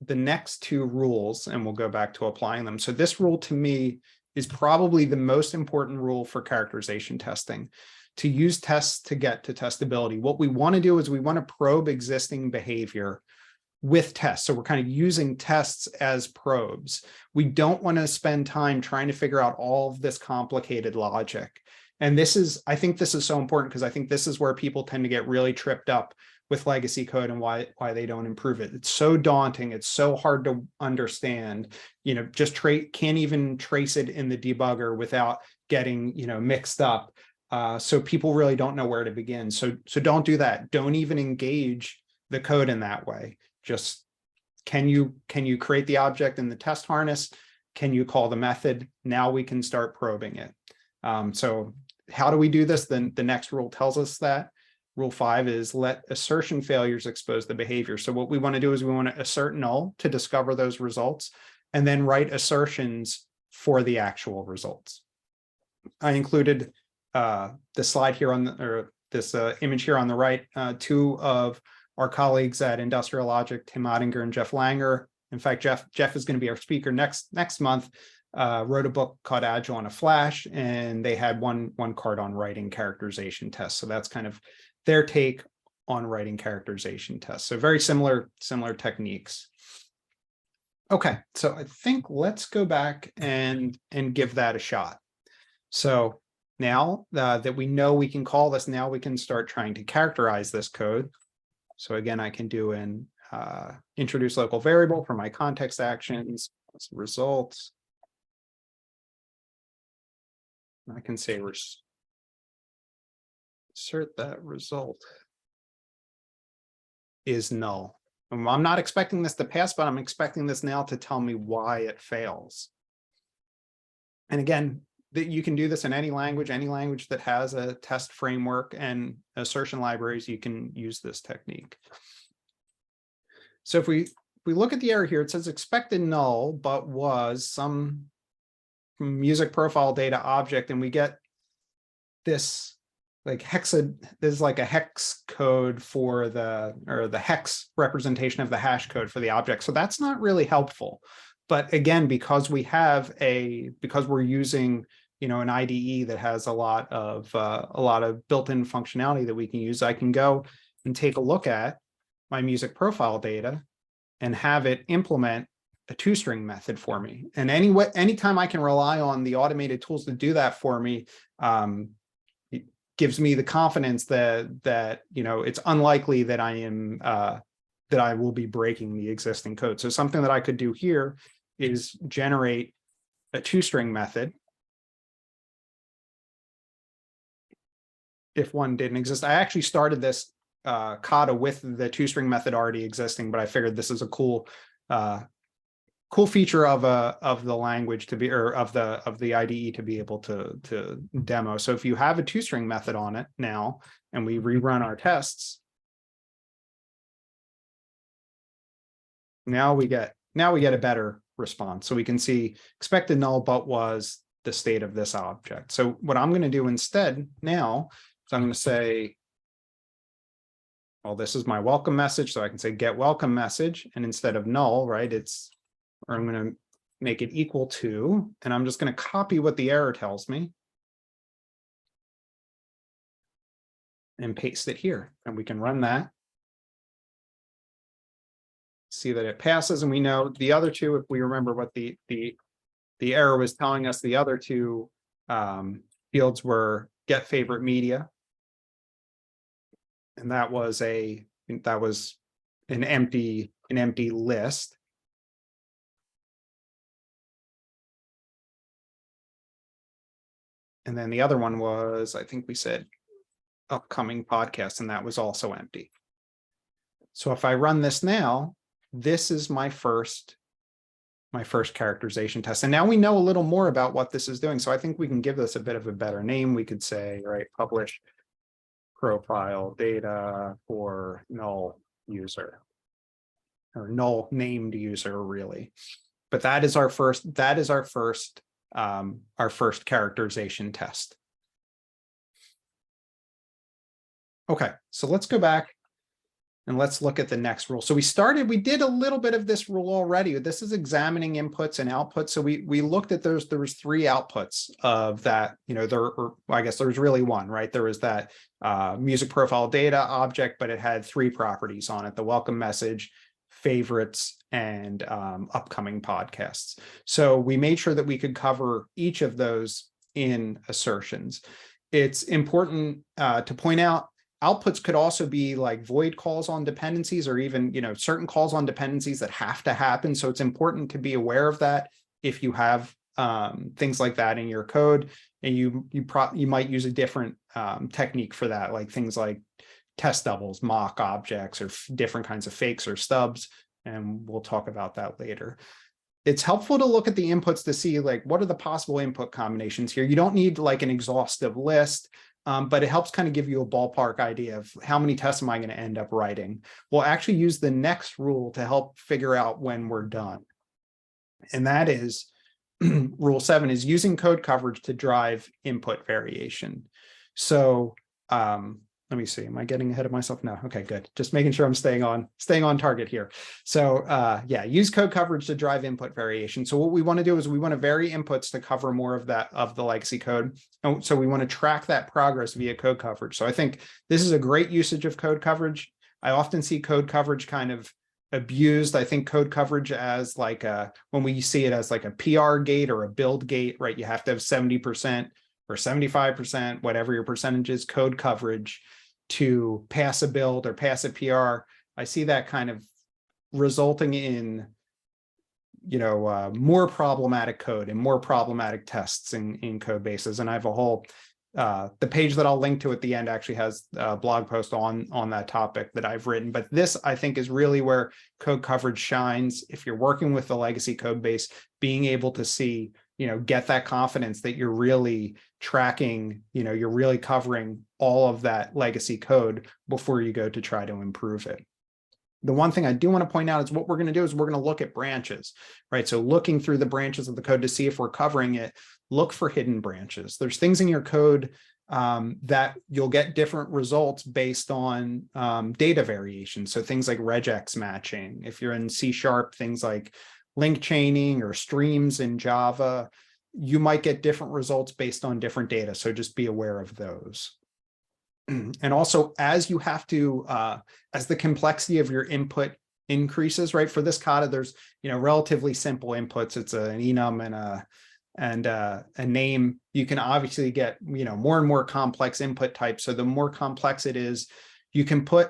Speaker 1: the next 2 rules, and we'll go back to applying them. So this rule to me is probably the most important rule for characterization testing. To use tests to get to testability, what we want to do is we want to probe existing behavior with tests. So we're kind of using tests as probes. We don't want to spend time trying to figure out all of this complicated logic. And I think this is so important, because I think this is where people tend to get really tripped up with legacy code and why they don't improve it. It's so daunting. It's so hard to understand, just can't even trace it in the debugger without getting, mixed up. So people really don't know where to begin. So don't do that. Don't even engage the code in that way. Just can you create the object in the test harness? Can you call the method? Now we can start probing it. So how do we do this? Then the next rule tells us that. Rule 5 is let assertion failures expose the behavior. So what we want to do is we want to assert null to discover those results, and then write assertions for the actual results. I included the slide here this image here on the right. 2 of our colleagues at Industrial Logic, Tim Ottinger and Jeff Langer. In fact, Jeff is going to be our speaker next month. wrote a book called Agile on a Flash, and they had one card on writing characterization tests. So that's kind of their take on writing characterization tests. So very similar techniques. Okay, so I think let's go back and give that a shot. So now that we know we can call this, now we can start trying to characterize this code. So again, I can do an introduce local variable for my context actions, results. I can say assert that result is null. I'm not expecting this to pass, but I'm expecting this now to tell me why it fails. And again, you can do this in any language that has a test framework and assertion libraries, you can use this technique. So if we look at the error here, it says expected null, but was some music profile data object, and we get this like there's like a hex code for the hex representation of the hash code for the object. So that's not really helpful. But again, because we're using, an IDE that has a lot of built-in functionality that we can use, I can go and take a look at my music profile data and have it implement a toString method for me. And anytime I can rely on the automated tools to do that for me, it gives me the confidence that it's unlikely that I will be breaking the existing code. So something that I could do here is generate a toString method if one didn't exist. I actually started this kata with the toString method already existing, but I figured this is a cool feature of the language to be, or of the IDE to be able to demo. So if you have a toString method on it now, and we rerun our tests, now we get a better response. So we can see expected null, but was the state of this object. So what I'm going to do instead now is I'm going to say, well, this is my welcome message. So I can say get welcome message, and instead of null, right, or I'm going to make it equal to, and I'm just going to copy what the error tells me and paste it here. And we can run that. See that it passes, and we know the other two, if we remember what the error was telling us, the other two fields were get favorite media, and that was an empty list. And then the other one was, I think we said upcoming podcast, and that was also empty. So if I run this now, this is my first characterization test. And now we know a little more about what this is doing. So I think we can give this a bit of a better name. We could say, right, publish profile data for null user, or null named user, really. But that is our first characterization test. Okay, so let's go back and let's look at the next rule. So we did a little bit of this rule already. This is examining inputs and outputs. So we looked at there was 3 outputs of that, I guess there was really one, right? There was that music profile data object, but it had 3 properties on it: the welcome message, favorites, and upcoming podcasts. So we made sure that we could cover each of those in assertions. It's important to point out, outputs could also be like void calls on dependencies, or even, certain calls on dependencies that have to happen. So it's important to be aware of that if you have things like that in your code, and you might use a different technique for that, like things like test doubles, mock objects, or different kinds of fakes or stubs. And we'll talk about that later. It's helpful to look at the inputs to see, like, what are the possible input combinations here. You don't need like an exhaustive list, but it helps kind of give you a ballpark idea of how many tests am I going to end up writing. We'll actually use the next rule to help figure out when we're done. And that is rule 7 is using code coverage to drive input variation. So let me see, am I getting ahead of myself? No. Okay, good. Just making sure I'm staying on target here. So yeah, use code coverage to drive input variation. So what we want to do is we want to vary inputs to cover more of that of the legacy code. And so we want to track that progress via code coverage. So I think this is a great usage of code coverage. I often see code coverage kind of abused. I think code coverage as like when we see it as like a PR gate or a build gate, right? You have to have 70% or 75%, whatever your percentage is, code coverage to pass a build or pass a PR. I see that kind of resulting in, more problematic code and more problematic tests in code bases. And I have a whole, the page that I'll link to at the end actually has a blog post on that topic that I've written. But this, I think, is really where code coverage shines. If you're working with the legacy code base, being able to see, get that confidence that you're really tracking, you're really covering all of that legacy code before you go to try to improve it. The one thing I do want to point out is what we're going to do is we're going to look at branches, right? So looking through the branches of the code to see if we're covering it, look for hidden branches. There's things in your code that you'll get different results based on data variation. So things like regex matching. If you're in C#, things like link chaining or streams in Java, you might get different results based on different data. So just be aware of those. And also, as you have to, as the complexity of your input increases, right? For this kata, there's, relatively simple inputs. It's an enum and a name. You can obviously get, more and more complex input types. So the more complex it is, you can put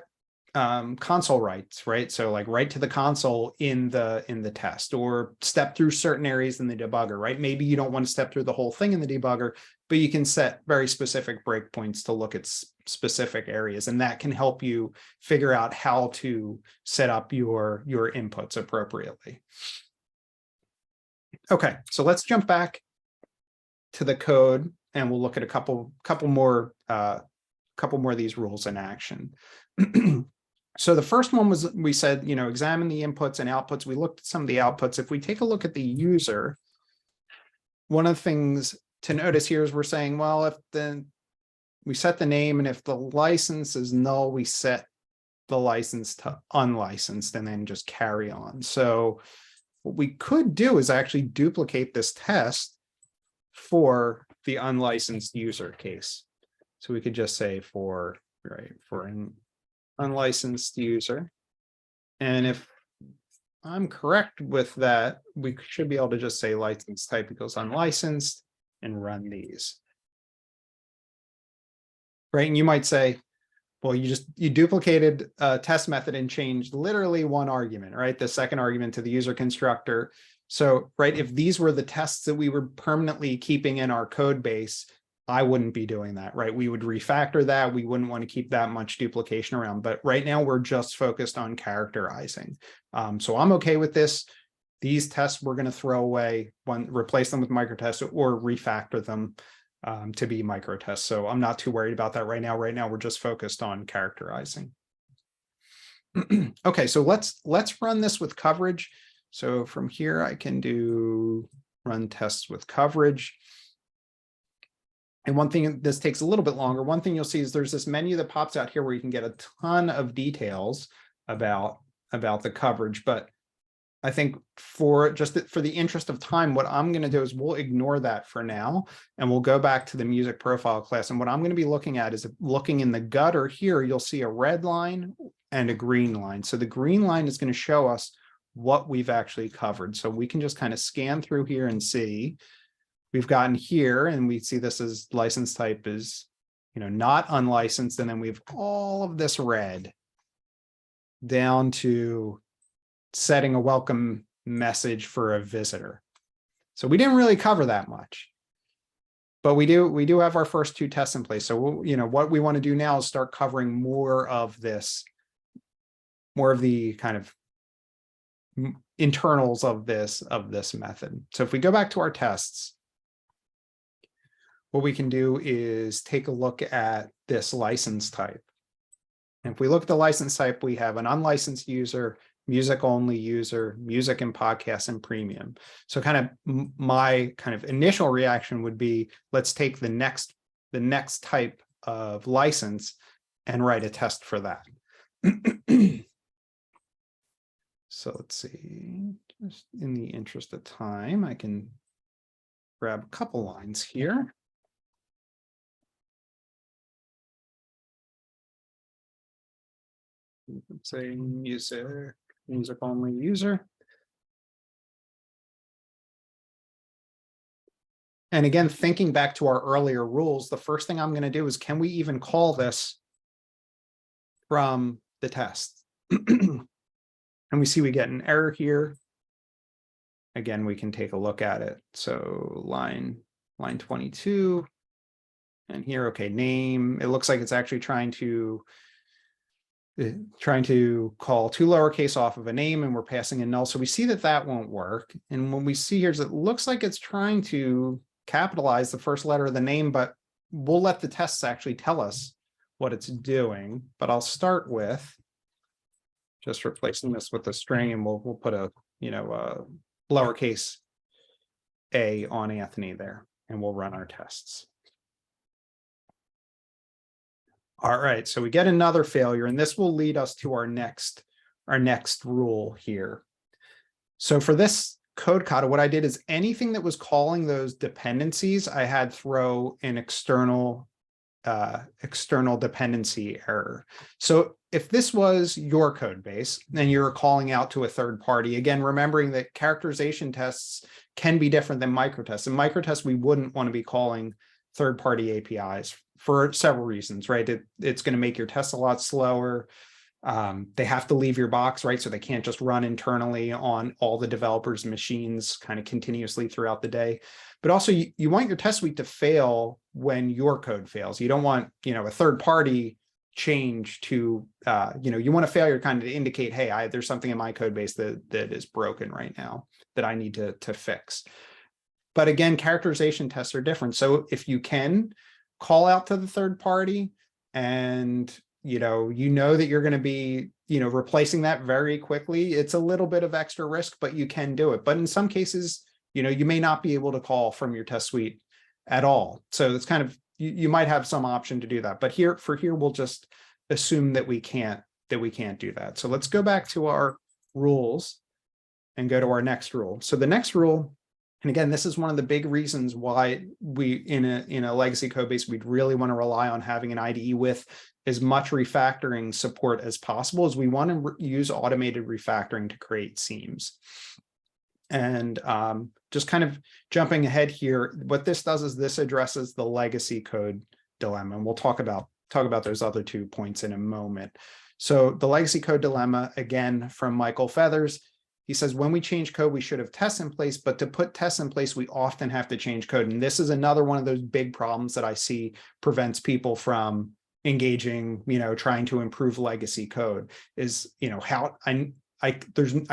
Speaker 1: console writes, right? So like write to the console in the test, or step through certain areas in the debugger, right? Maybe you don't want to step through the whole thing in the debugger, but you can set very specific breakpoints to look at specific areas, and that can help you figure out how to set up your inputs appropriately. Okay, so let's jump back to the code, and we'll look at a couple more of these rules in action. So the first one was, we said, examine the inputs and outputs. We looked at some of the outputs. If we take a look at the user, one of the things to notice here is we're saying, well, if we set the name, and if the license is null, we set the license to unlicensed and then just carry on. So what we could do is actually duplicate this test for the unlicensed user case. So we could just say for an unlicensed user. And if I'm correct with that, we should be able to just say license type equals unlicensed and run these. Right, and you might say, well, you duplicated a test method and changed literally one argument, right? The second argument to the user constructor. So, right, if these were the tests that we were permanently keeping in our code base, I wouldn't be doing that, right? We would refactor that. We wouldn't want to keep that much duplication around. But right now we're just focused on characterizing. So I'm okay with this. These tests we're going to throw away, replace them with microtests or refactor them to be microtests. So I'm not too worried about that right now. Right now we're just focused on characterizing. Okay, so let's run this with coverage. So from here I can do run tests with coverage. And one thing, this takes a little bit longer. One thing you'll see is there's this menu that pops out here where you can get a ton of details about the coverage. But I think for the interest of time, what I'm going to do is we'll ignore that for now, and we'll go back to the music profile class. And what I'm going to be looking at is looking in the gutter here, you'll see a red line and a green line. So the green line is going to show us what we've actually covered. So we can just kind of scan through here and see. We've gotten here, and we see this as license type is, not unlicensed. And then we've all of this red down to setting a welcome message for a visitor. So we didn't really cover that much, but we do have our first two tests in place. So, what we want to do now is start covering more of this, more of the kind of internals of this method. So if we go back to our tests, what we can do is take a look at this license type. And if we look at the license type, we have an unlicensed user, music only user, music and podcast, and premium. So kind of my kind of initial reaction would be, let's take the next type of license and write a test for that. So let's see, just in the interest of time, I can grab a couple lines here. Let's say music only user. And again, thinking back to our earlier rules, the first thing I'm going to do is, can we even call this from the test? And we see we get an error here. Again, we can take a look at it. So line 22. And here, okay, name. It looks like it's actually trying to call two lowercase off of a name, and we're passing a null. So we see that that won't work. And when we see here is it looks like it's trying to capitalize the first letter of the name, but we'll let the tests actually tell us what it's doing. But I'll start with just replacing this with a string, and we'll put a lowercase a on Anthony there, and we'll run our tests. All right, so we get another failure, and this will lead us to our next rule here. So for this code kata, what I did is anything that was calling those dependencies, I had throw an external dependency error. So if this was your code base and you're calling out to a third party, again, remembering that characterization tests can be different than microtests. In microtests, we wouldn't want to be calling third-party APIs for several reasons, right? It's going to make your tests a lot slower. They have to leave your box, right? So they can't just run internally on all the developers' machines kind of continuously throughout the day. But also you want your test suite to fail when your code fails. You don't want, a third party change to, you want a failure kind of to indicate, hey, there's something in my code base that is broken right now that I need to fix. But again, characterization tests are different. So if you can call out to the third party and you know that you're going to be, replacing that very quickly, it's a little bit of extra risk, but you can do it. But in some cases, you may not be able to call from your test suite at all. So it's kind of, you might have some option to do that. But here, we'll just assume that we can't do that. So let's go back to our rules and go to our next rule. So the next rule, and again, this is one of the big reasons why we, in a legacy code base, we'd really want to rely on having an IDE with as much refactoring support as possible, as we want to use automated refactoring to create seams. And just kind of jumping ahead here, what this does is this addresses the legacy code dilemma, and we'll talk about those other 2 points in a moment. So the legacy code dilemma, again, from Michael Feathers. He says, when we change code, we should have tests in place, but to put tests in place, we often have to change code. And this is another one of those big problems that I see prevents people from engaging, trying to improve legacy code is, how I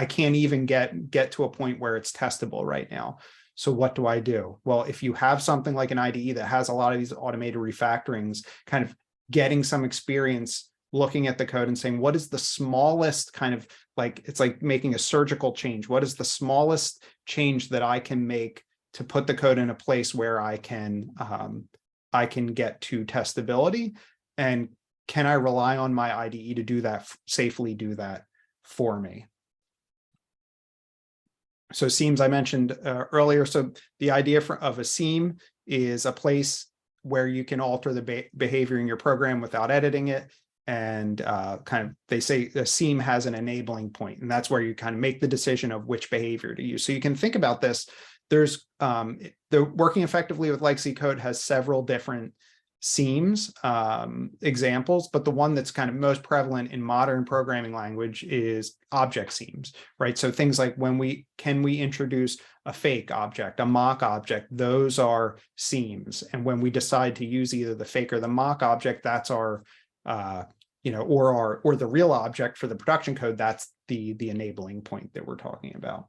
Speaker 1: can't even get to a point where it's testable right now. So what do I do? Well, if you have something like an IDE that has a lot of these automated refactorings, kind of getting some experience looking at the code and saying, what is the smallest kind of it's like making a surgical change. What is the smallest change that I can make to put the code in a place where I can get to testability? And can I rely on my IDE to do that, safely do that for me? So seams I mentioned earlier. So the idea of a seam is a place where you can alter the behavior in your program without editing it. And they say a seam has an enabling point, and that's where you kind of make the decision of which behavior to use. So you can think about this. There's the working effectively with legacy code has several different seams examples, but the one that's kind of most prevalent in modern programming language is object seams, right? So things like can we introduce a fake object, a mock object, those are seams. And when we decide to use either the fake or the mock object, that's our or the real object for the production code, that's the enabling point that we're talking about.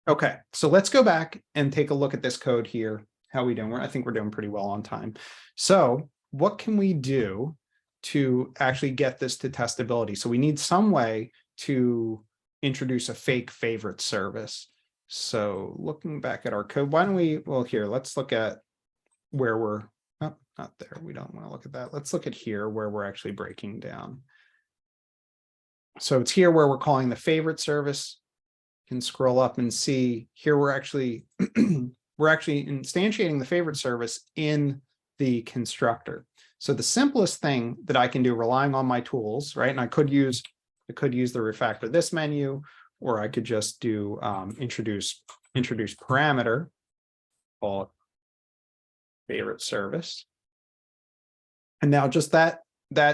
Speaker 1: Okay, so let's go back and take a look at this code here. How are we doing? I think we're doing pretty well on time. So what can we do to actually get this to testability? So we need some way to introduce a fake favorite service. So looking back at our code, why don't we, well, here, let's look at where we're Oh, not there. We don't want to look at that. Let's look at here where we're actually breaking down. So it's here where we're calling the favorite service. You can scroll up and see here we're actually instantiating the favorite service in the constructor. So the simplest thing that I can do relying on my tools, right? And I could use the refactor this menu, or I could just do introduce parameter, call it favorite service. And now just that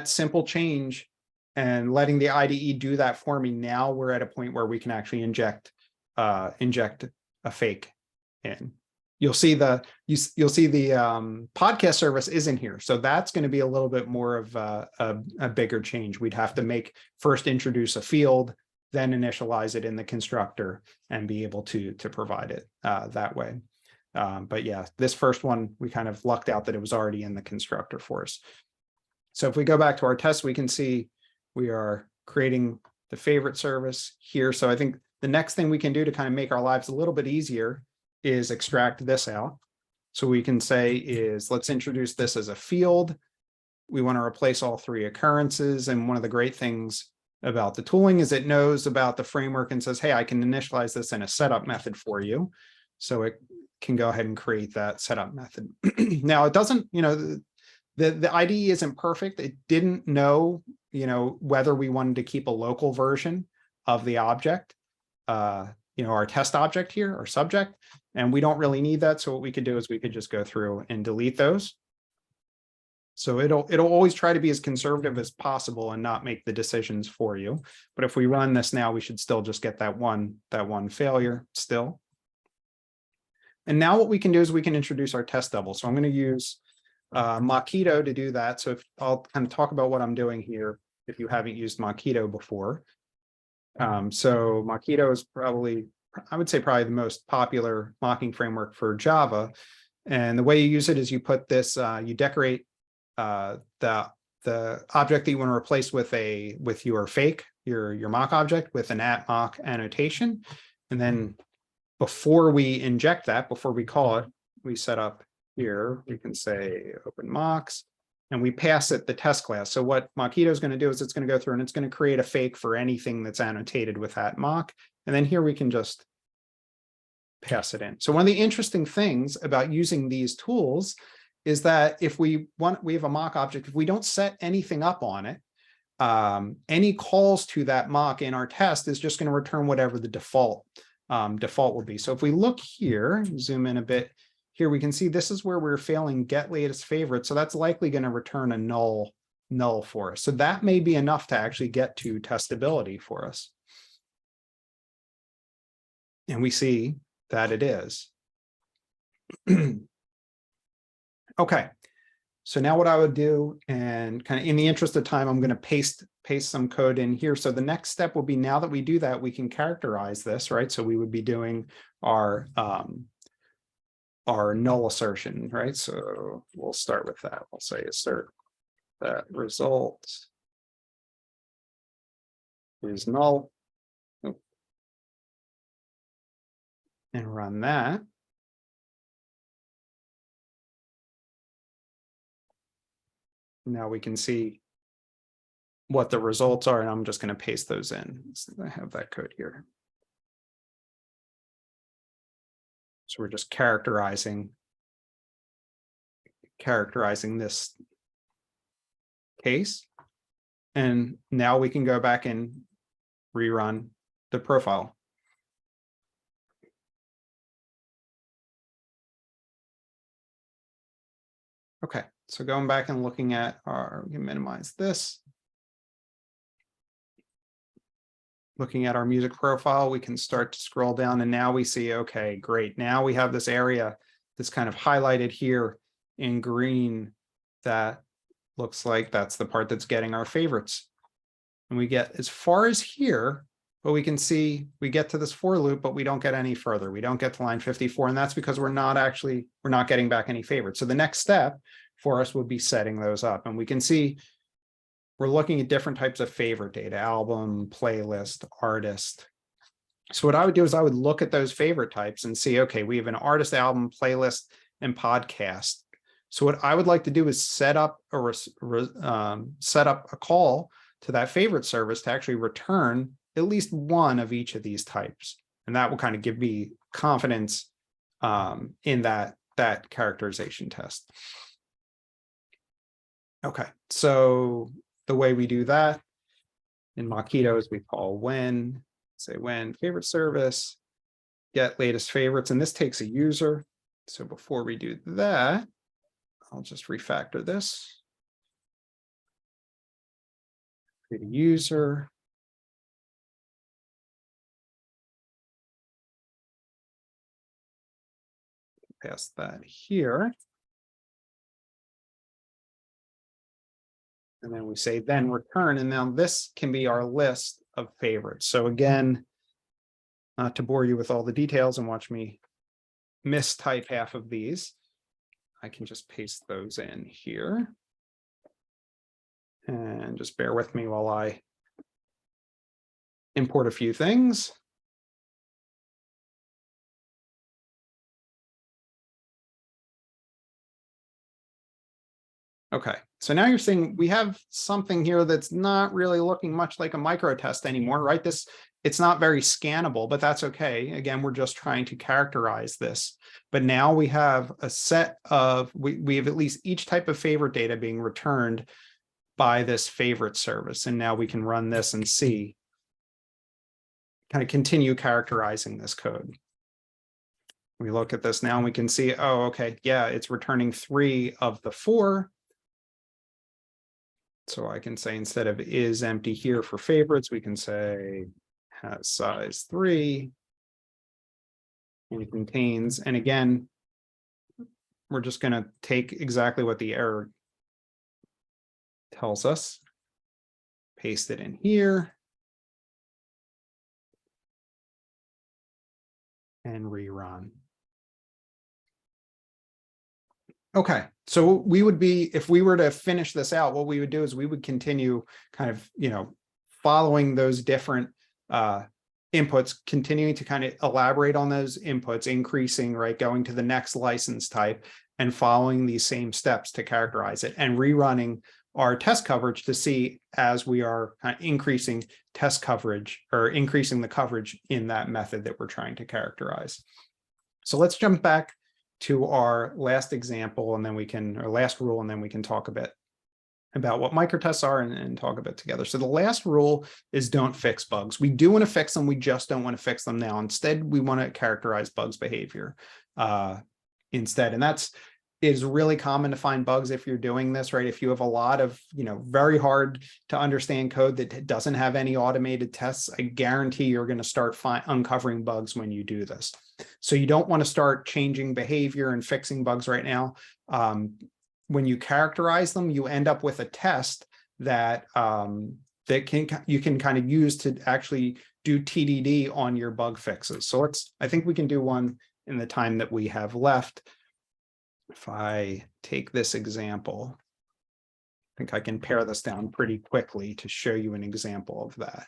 Speaker 1: simple change and letting the IDE do that for me, now we're at a point where we can actually inject a fake in. You'll see the podcast service isn't here, so that's going to be a little bit more of a bigger change. We'd have to first introduce a field, then initialize it in the constructor, and be able to provide it that way. But yeah, this first one, we kind of lucked out that it was already in the constructor for us. So if we go back to our test, we can see we are creating the favorite service here. So I think the next thing we can do to kind of make our lives a little bit easier is extract this out. So we can say is, let's introduce this as a field. We want to replace all three occurrences. And one of the great things about the tooling is it knows about the framework and says, hey, I can initialize this in a setup method for you. So it can go ahead and create that setup method. Now it doesn't, the IDE isn't perfect. It didn't know, whether we wanted to keep a local version of the object, our test object here, or subject, and we don't really need that. So what we could do is we could just go through and delete those. So it'll always try to be as conservative as possible and not make the decisions for you. But if we run this now, we should still just get that one failure still. And now what we can do is we can introduce our test double. So I'm going to use Mockito to do that. So I'll kind of talk about what I'm doing here if you haven't used Mockito before. So Mockito is probably the most popular mocking framework for Java. And the way you use it is you put this, you decorate the object that you want to replace with your fake, your mock object with an @mock annotation. And then before we inject that, before we call it, we set up here, we can say open mocks, and we pass it the test class. So what Mockito is going to do is it's going to go through and it's going to create a fake for anything that's annotated with @mock. And then here we can just pass it in. So one of the interesting things about using these tools is that if we have a mock object, if we don't set anything up on it, any calls to that mock in our test is just going to return whatever the default will be. So if we look here, zoom in a bit, here we can see this is where we're failing get latest favorite. So that's likely going to return a null for us. So that may be enough to actually get to testability for us. And we see that it is. Okay. So now what I would do, and kind of in the interest of time, I'm going to paste some code in here. So the next step will be, now that we do that, we can characterize this, right? So we would be doing our null assertion, right? So we'll start with that. We'll say assert that result is null. And run that. Now we can see what the results are, and I'm just going to paste those in. So I have that code here. So we're just characterizing this case. And now we can go back and rerun the profile. Okay, so going back and looking at we can minimize this. Looking at our music profile, we can start to scroll down, and now we see, okay, great. Now we have this area that's kind of highlighted here in green that looks like that's the part that's getting our favorites. And we get as far as here, but we can see we get to this for loop, but we don't get any further. We don't get to line 54, and that's because we're not getting back any favorites. So the next step for us would be setting those up, and we can see we're looking at different types of favorite data: album, playlist, artist. So what I would do is I would look at those favorite types and see, okay, we have an artist, album, playlist, and podcast. So what I would like to do is set up a call to that favorite service to actually return at least one of each of these types. And that will kind of give me confidence in that characterization test. Okay, so the way we do that in Mockito is we call when, say when favorite service, get latest favorites, and this takes a user. So before we do that, I'll just refactor this. Create a user. Pass that here. And then we say then return, and now this can be our list of favorites. So again, not to bore you with all the details and watch me mistype half of these, I can just paste those in here. And just bear with me while I import a few things. Okay, so now you're seeing we have something here that's not really looking much like a microtest anymore, right? It's not very scannable, but that's okay. Again, we're just trying to characterize this. But now we have a set of, we have at least each type of favorite data being returned by this favorite service. And now we can run this and see, kind of continue characterizing this code. We look at this now and we can see, oh, okay, yeah, it's returning 3 of the 4. So I can say instead of is empty here for favorites, we can say has size 3 and it contains, and again, we're just going to take exactly what the error tells us, paste it in here, and rerun. Okay, so we would be, if we were to finish this out, what we would do is we would continue kind of, following those different inputs, continuing to kind of elaborate on those inputs, increasing, right, going to the next license type and following these same steps to characterize it and rerunning our test coverage to see as we are kind of increasing test coverage or increasing the coverage in that method that we're trying to characterize. So let's jump back to our last example, and then we can, or last rule, and then we can talk a bit about what microtests are and talk a bit together. So the last rule is don't fix bugs. We do want to fix them. We just don't want to fix them now. Instead, we want to characterize bugs behavior instead. And that's is really common to find bugs if you're doing this, right? If you have a lot of, very hard to understand code that doesn't have any automated tests, I guarantee you're going to start uncovering bugs when you do this. So you don't want to start changing behavior and fixing bugs right now. When you characterize them, you end up with a test that you can kind of use to actually do TDD on your bug fixes. So I think we can do one in the time that we have left. If I take this example, I think I can pare this down pretty quickly to show you an example of that.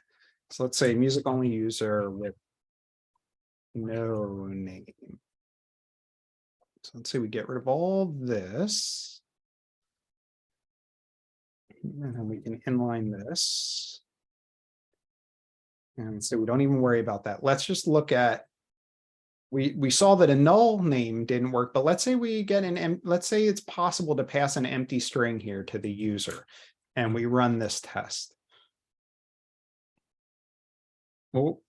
Speaker 1: So let's say music only user with no name. So let's say we get rid of all this. And then we can inline this. And so we don't even worry about that. Let's just look at, we saw that a null name didn't work, but let's say we get let's say it's possible to pass an empty string here to the user and we run this test. Well,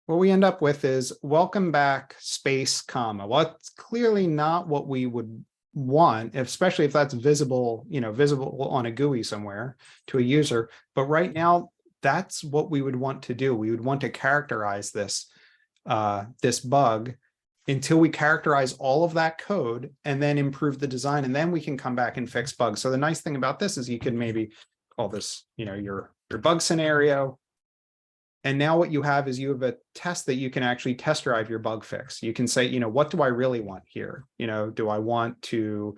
Speaker 1: what we end up with is welcome back space comma. Well, it's clearly not what we would want, especially if that's visible, visible on a GUI somewhere to a user. But right now, that's what we would want to do. We would want to characterize this bug until we characterize all of that code and then improve the design. And then we can come back and fix bugs. So the nice thing about this is you can maybe call this, your bug scenario. And now what you have is you have a test that you can actually test drive your bug fix. You can say, what do I really want here? Do I want to,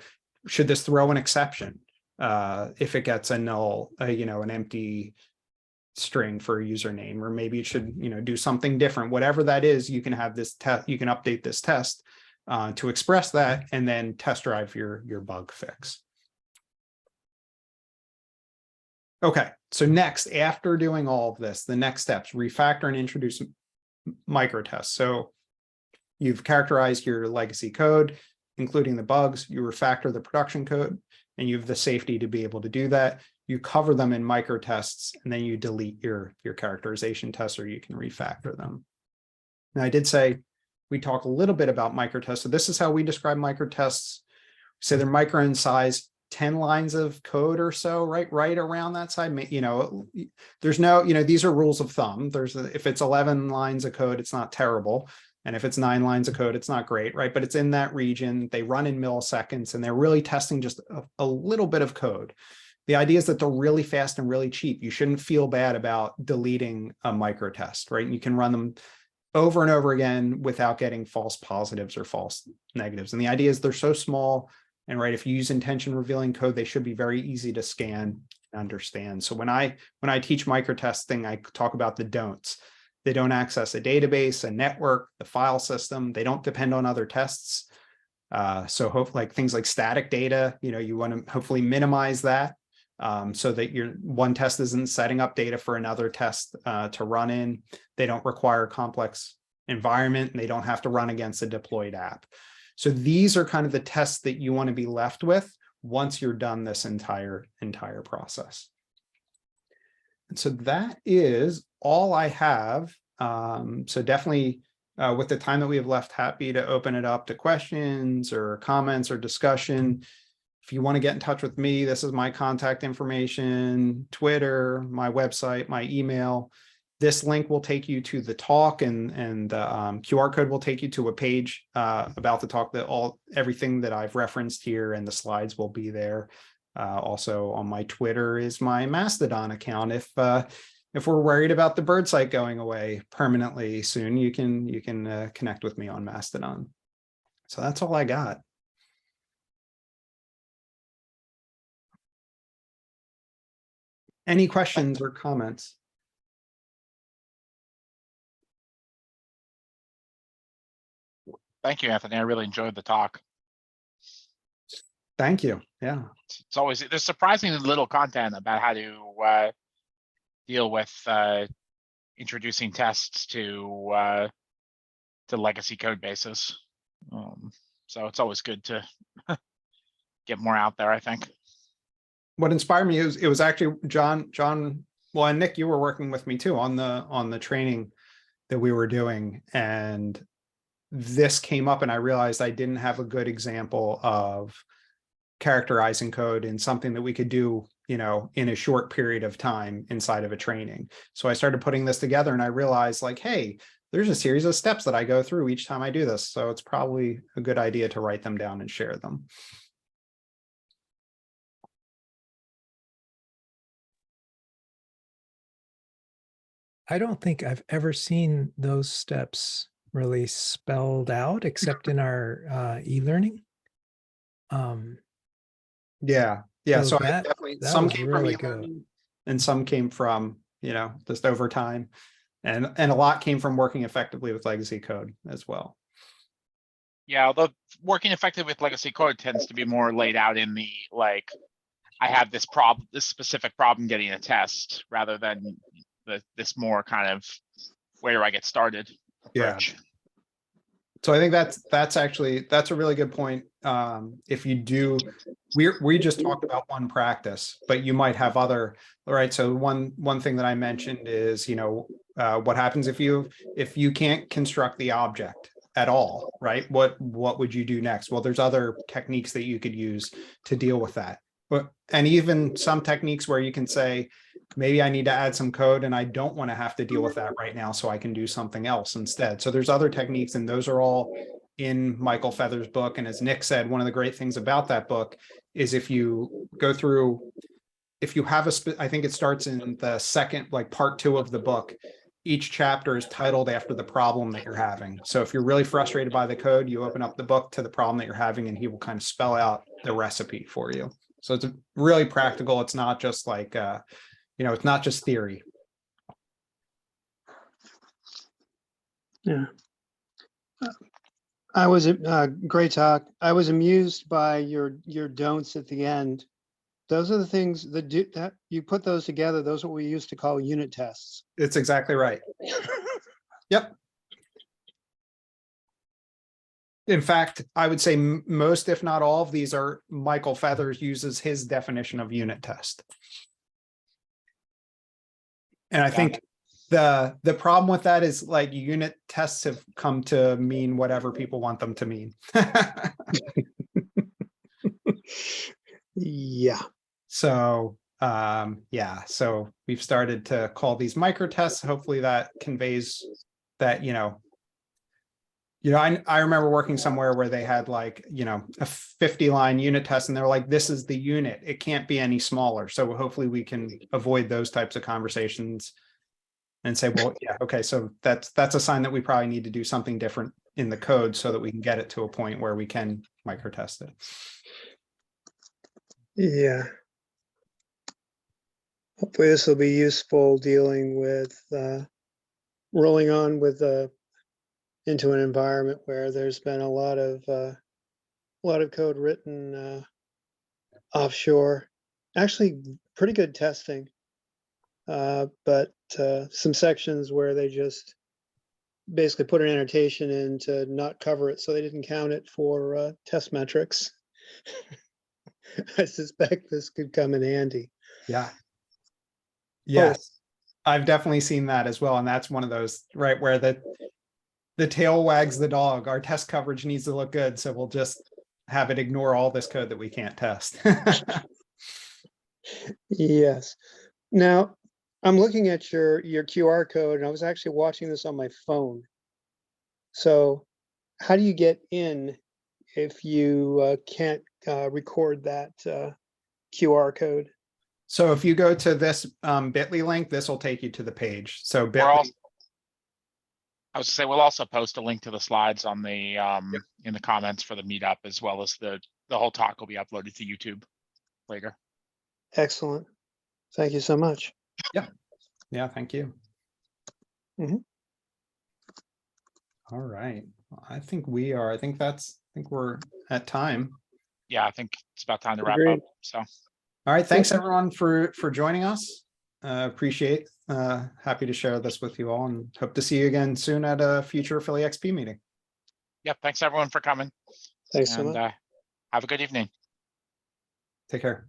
Speaker 1: should this throw an exception if it gets a null, an empty string for a username, or maybe it should, do something different, whatever that is, you can have this test, you can update this test to express that, and then test drive your bug fix. Okay, so next, after doing all of this, the next steps, refactor and introduce microtests. So you've characterized your legacy code, including the bugs, you refactor the production code, and you have the safety to be able to do that. You cover them in microtests, and then you delete your characterization tests, or you can refactor them. Now, I did say we talk a little bit about microtests. So this is how we describe microtests. So they're micro in size, 10 lines of code or so, right around that side. There's no, these are rules of thumb. If it's 11 lines of code, it's not terrible. And if it's 9 lines of code, it's not great, right? But it's in that region. They run in milliseconds, and they're really testing just a little bit of code. The idea is that they're really fast and really cheap. You shouldn't feel bad about deleting a microtest, right? You can run them over and over again without getting false positives or false negatives. And the idea is they're so small, and right, if you use intention revealing code, they should be very easy to scan and understand. So when I teach microtesting, I talk about the don'ts. They don't access a database, a network, the file system. They don't depend on other tests. So hopefully, like things like static data, you want to hopefully minimize that, so that your one test isn't setting up data for another test to run in. They don't require a complex environment, and they don't have to run against a deployed app. So these are kind of the tests that you want to be left with once you're done this entire process. And so that is all I have. So definitely, with the time that we have left, happy to open it up to questions or comments or discussion. If you want to get in touch with me, this is my contact information, Twitter, my website, my email. This link will take you to the talk, and the QR code will take you to a page about the talk, that everything that I've referenced here, and the slides will be there. Also on my Twitter is my Mastodon account. If we're worried about the bird site going away permanently soon, you can connect with me on Mastodon. So that's all I got. Any questions or comments?
Speaker 3: Thank you, Anthony. I really enjoyed the talk.
Speaker 1: Thank you. Yeah.
Speaker 3: It's always, there's surprisingly little content about how to deal with introducing tests to legacy code bases. So it's always good to get more out there, I think.
Speaker 1: What inspired me is it was actually John. Well, and Nick, you were working with me too on the training that we were doing, and this came up, and I realized I didn't have a good example of characterizing code in something that we could do, in a short period of time inside of a training. So I started putting this together, and I realized, like, hey, there's a series of steps that I go through each time I do this. So it's probably a good idea to write them down and share them.
Speaker 2: I don't think I've ever seen those steps really spelled out, except in our e-learning.
Speaker 1: Yeah. So I definitely,
Speaker 2: that
Speaker 1: some
Speaker 2: was
Speaker 1: came
Speaker 2: really
Speaker 1: from
Speaker 2: good.
Speaker 1: e-learning, and some came from, just over time, and a lot came from working effectively with legacy code as well.
Speaker 3: Yeah, although working effectively with legacy code tends to be more laid out in the, like, I have this specific problem getting a test, rather than this more kind of where do I get started approach.
Speaker 1: Yeah. So I think that's a really good point. If you do, we just talked about one practice, but you might have other, right? So one thing that I mentioned is, what happens if you can't construct the object at all, right? What would you do next? Well, there's other techniques that you could use to deal with that. And even some techniques where you can say, maybe I need to add some code and I don't want to have to deal with that right now, so I can do something else instead. So there's other techniques, and those are all in Michael Feather's book. And as Nick said, one of the great things about that book is if you go through, if you have I think it starts in the second, like part 2 of the book, each chapter is titled after the problem that you're having. So if you're really frustrated by the code, you open up the book to the problem that you're having, and he will kind of spell out the recipe for you. So it's really practical. It's not just like, it's not just theory.
Speaker 4: Yeah. I was, great talk. I was amused by your don'ts at the end. Those are the things that you put those together. Those are what we used to call unit tests.
Speaker 1: It's exactly right. Yep. In fact, I would say most, if not all of these are Michael Feathers uses his definition of unit test. And I think the problem with that is like unit tests have come to mean whatever people want them to mean.
Speaker 4: Yeah.
Speaker 1: So yeah, so we've started to call these micro tests. Hopefully that conveys that, I remember working somewhere where they had like, a 50-line unit test and they're like, this is the unit. It can't be any smaller. So hopefully we can avoid those types of conversations and say, well, yeah, okay, so that's a sign that we probably need to do something different in the code so that we can get it to a point where we can micro test it.
Speaker 4: Yeah. Hopefully this will be useful dealing with rolling on with into an environment where there's been a lot of code written offshore. Actually, pretty good testing, but some sections where they just basically put an annotation in to not cover it, so they didn't count it for test metrics. I suspect this could come in handy.
Speaker 1: Yeah. Yes, I've definitely seen that as well. And that's one of those, right, where the tail wags the dog. Our test coverage needs to look good. So we'll just have it ignore all this code that we can't test.
Speaker 4: Yes. Now, I'm looking at your QR code, and I was actually watching this on my phone. So how do you get in if you can't record that QR code?
Speaker 1: So if you go to this bit.ly link, this will take you to the page. So
Speaker 3: We're
Speaker 1: bit.ly,
Speaker 3: also, I was to say, we'll also post a link to the slides on the in the comments for the meetup, as well as the whole talk will be uploaded to YouTube later. Excellent.
Speaker 4: Thank you so much.
Speaker 1: yeah, thank you.
Speaker 4: Mhm.
Speaker 1: All right. I think we're at time.
Speaker 3: Yeah, I think it's about time to wrap
Speaker 4: Agreed.
Speaker 3: up. So
Speaker 1: All right. Thanks everyone for joining us. Appreciate, happy to share this with you all and hope to see you again soon at a future PhillyXP meeting.
Speaker 3: yeah, thanks everyone for coming.
Speaker 4: Thanks so
Speaker 3: And
Speaker 4: much.
Speaker 3: have a good evening.
Speaker 1: Take care.